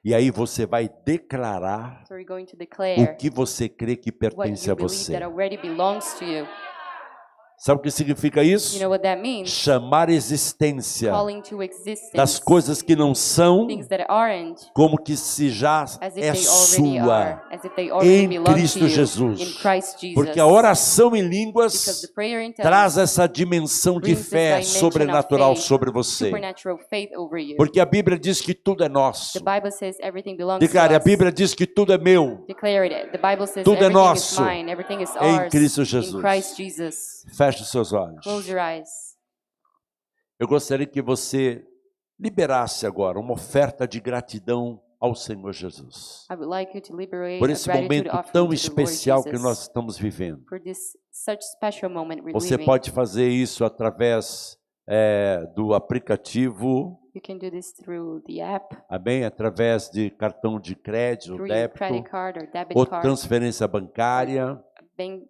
E aí você vai declarar So you're going to o declare que você crê que what pertence you a believe você. that already belongs to you. Sabe o que significa You isso? know what that means? Chamar existência Calling to existence das coisas que não são things that aren't como que se já as if é they already sua. are, as if they already em belong Cristo to you Jesus. in Christ Jesus. Porque a oração em Because línguas the prayer in tongues traz essa dimensão de brings this fé dimension sobrenatural of faith, sobre você. supernatural faith over you. Porque a Bíblia diz que tudo é nosso. The Bible says everything belongs Declare, to a us. Bíblia diz que tudo é meu. Declare it. The Bible says Tudo é everything is nosso mine, everything is em ours Cristo Jesus. in Christ Jesus. Feche os seus olhos. Close your eyes. Eu gostaria que você liberasse agora uma oferta de gratidão ao Senhor Jesus. I would like you to liberate Por a esse gratitude momento offering tão to the Lord especial que Jesus nós estamos vivendo. for this such special moment we're Você living. pode fazer isso através do aplicativo, You can do this through the app, amém? Através de cartão de crédito, through your credit débito, card or debit ou card, transferência bancária, bank.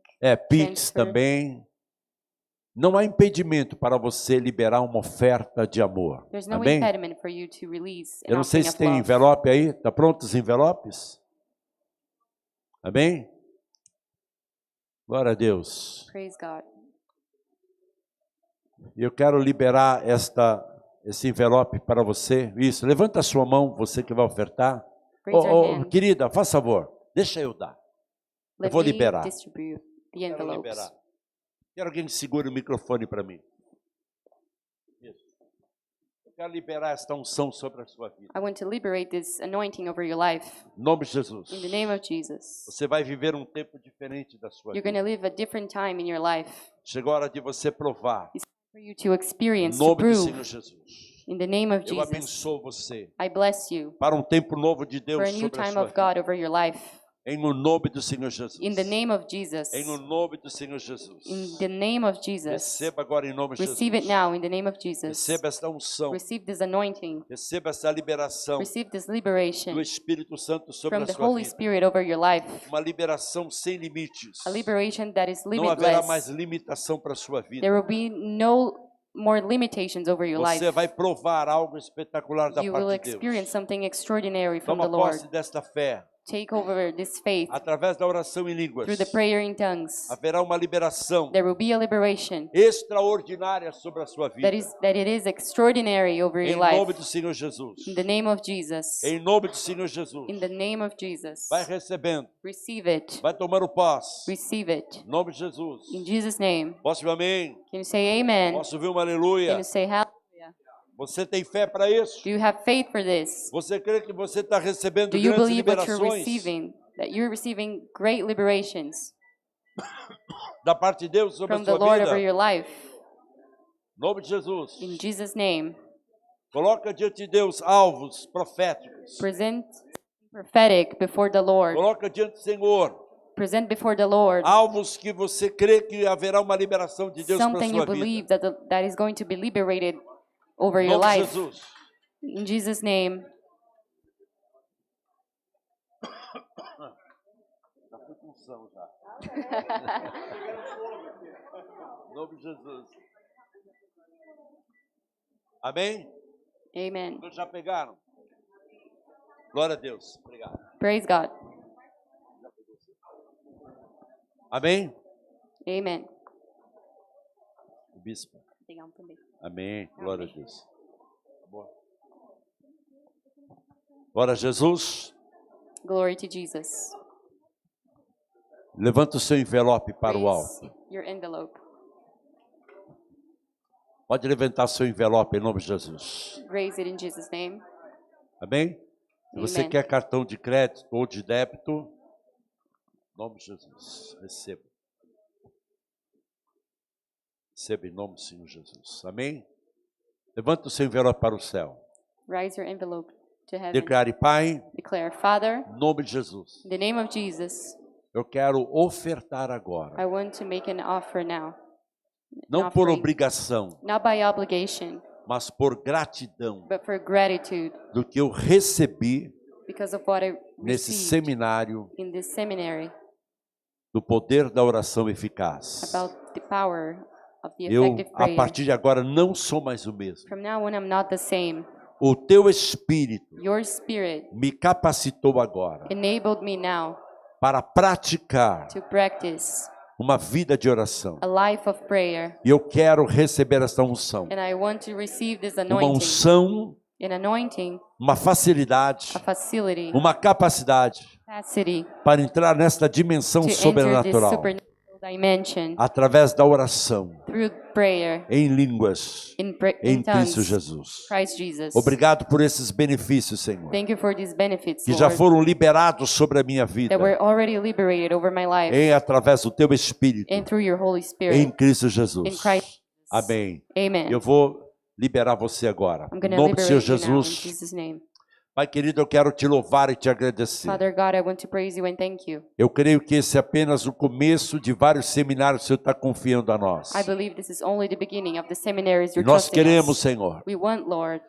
Pix transfer. também. Não há impedimento para você liberar uma oferta de amor, There's no amém? impediment for you to release an Eu não sei offering se of tem love. envelope aí, tá pronto os envelopes? Amém? Glória a Deus. Praise God. E eu quero liberar esse envelope para você. Isso, levanta a sua mão, você que vai ofertar. Raise your hand. Querida, faz favor, deixa eu dar. Let vou me liberar. distribute the Quero envelopes. liberar. Quero alguém que segure o microfone para mim. Isso. Eu quero liberar esta unção sobre a sua vida. I want to liberate this anointing over your life. Em nome de Jesus. In the name of Jesus. Você vai viver um tempo diferente da sua You're vida. going to live a different time in your life. Chegou a hora de você provar. For you to Em experience, to nome do prove. Senhor Jesus. In the name of Eu Jesus. abençoo você I bless you para um tempo novo de Deus for a new sobre a time sua of vida. God over your life. Em o nome do Senhor Jesus. In the name of Jesus. Em o nome do Senhor Jesus. In the name of Jesus. Receba agora em nome de Jesus. Receive it now in the name of Jesus. Receba esta unção. Receive this anointing. Receba essa liberação Receive this do liberation Espírito Santo sobre from a the sua Holy vida. Spirit over your life. Uma liberação sem limites. A liberation that is Não haverá mais limitless. limitação para a sua vida. There will be no more limitations over your life. Você vai provar algo espetacular da You will parte de experience Deus. something extraordinary from Toma the Lord. posse desta fé. Take over this faith Através da oração em línguas. through the prayer in tongues. Haverá uma liberação There will be a liberation extraordinária sobre a sua vida. that it is extraordinary over Em your nome life. do Senhor Jesus. In the name of Jesus. Em nome do Senhor Jesus. In the name of Jesus. Vai recebendo. Receive it. Vai tomando posse. Receive it. Em nome de Jesus. In Jesus' name. Posso ouvir amém? Can you say amen? Posso ouvir um Can aleluia? you say hallelujah? Você tem fé para isso? Do you have faith for this? Você crê que você está recebendo Do you grandes believe what you're liberações? receiving? That you're receiving great liberations? da parte de Deus sobre a from the sua Lord over vida. your life. Em nome de Jesus. In Jesus' name, Coloca diante de Deus alvos proféticos. present prophetic before the Lord. Coloca diante do Senhor Present before the Lord alvos que você crê que haverá uma liberação de Deus para a something sua you believe vida. that is going to be liberated over Em your nome de life. Jesus. In Jesus' name. Já foi com unção já. Em nome de Jesus. Amém? Amen. Todos já pegaram? Glória a Deus. Obrigado. Praise God. Amém? Amen. O bispo. Amém. Glória a Deus. Tá bom. Glória a Jesus. Glory to Jesus. Levanta o seu envelope para o alto. Raise your envelope. Pode levantar seu envelope em nome de Jesus. Raise it in Jesus' name. Amém? Se você Amen. quer cartão de crédito ou de débito, em nome de Jesus, receba. Receba em nome do Senhor Jesus. Amém? Levanta o seu envelope para o céu. Raise your envelope to heaven. Declare, Pai, Declare, Father, em nome de Jesus, in the name of Jesus, eu quero ofertar agora. I want to make an offer now. Não por offering. obrigação, Not by obligation, mas por gratidão but for gratitude do que eu recebi because of what I nesse received seminário in this seminary do poder da oração eficaz. about the power of the Eu, effective a prayer. partir de agora, não sou mais o mesmo. From now on, I'm not the same. O teu Espírito Your Spirit me capacitou agora enabled me now para praticar to practice uma vida de oração. a life of prayer, E eu quero receber essa unção. and I want to receive this Uma anointing. unção, An anointing, uma facilidade, a facility, uma capacidade capacity para entrar nesta dimensão to enter this sobrenatural supernatural dimension através da oração through prayer em línguas in em tongues. Cristo Jesus. Christ Jesus. Obrigado por esses benefícios, Senhor, Thank you for these benefits, que já Lord, foram liberados sobre a minha vida that were already liberated over my life através do teu Espírito and through your Holy em Spirit. Cristo In Jesus. Christ. Amém. Amen. Eu vou liberar você agora. I'm Em going to nome do Senhor liberate you now in Jesus. Jesus' name. Pai querido, eu quero te louvar e te agradecer. Father God, I want to praise you and thank you. Eu creio que esse é apenas o começo de vários seminários que o Senhor está confiando a nós. I believe this is only the beginning of the seminaries E you're nós trusting queremos, us. Senhor, We want, Lord,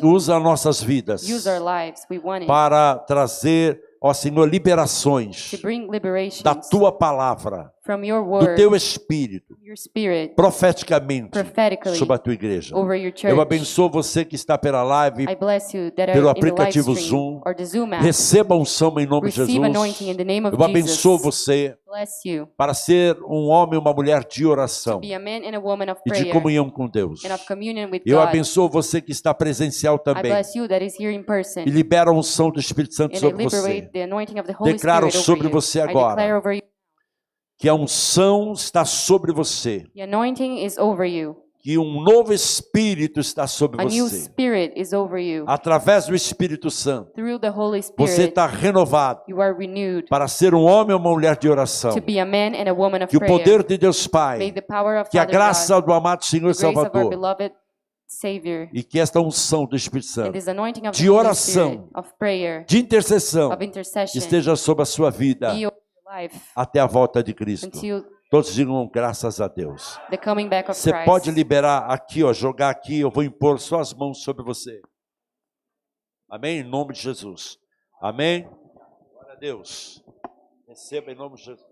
usa nossas vidas use our lives. We want it para trazer, ó Senhor, liberações to bring liberations da tua palavra, from your do word, teu Espírito, your spirit, profeticamente prophetically sobre a tua igreja. over your church. Eu abençoo você que está pela live, I bless you that pelo are in the live aplicativo stream Zoom. or the Zoom app. Receba unção em nome de Receive Jesus. anointing in the name of Eu abençoo Jesus. você Bless you para ser um homem ou uma mulher de to oração be a man and a woman of e de prayer comunhão com Deus. and of communion with Eu God. abençoo você que está presencial I também bless you that is here in person. e libera a unção do Espírito Santo And I sobre você. liberate the anointing of the Holy Declaro Spirit sobre over you. você I agora declare over you. que a unção está sobre você, The anointing is over you. que um novo Espírito está sobre A new você. spirit is over you. Através do Espírito Santo, Through the Holy você Spirit, está renovado you are renewed para ser um homem ou uma mulher de oração. to be a man and a woman of Que o prayer. poder de Deus May Pai, the power of que a Father graça God, do amado Senhor the grace of our Salvador beloved Savior, e que esta unção do Espírito and Santo this anointing of de the Holy oração, Spirit, of prayer, de intercessão, of intercession, esteja sobre a sua vida be over your life até a volta de Cristo. until Todos digam graças a Deus. the coming back of Você Christ. pode liberar aqui, ó, jogar aqui, eu vou impor só as mãos sobre você. Amém? Em nome de Jesus. Amém? Glória a Deus. Receba em nome de Jesus.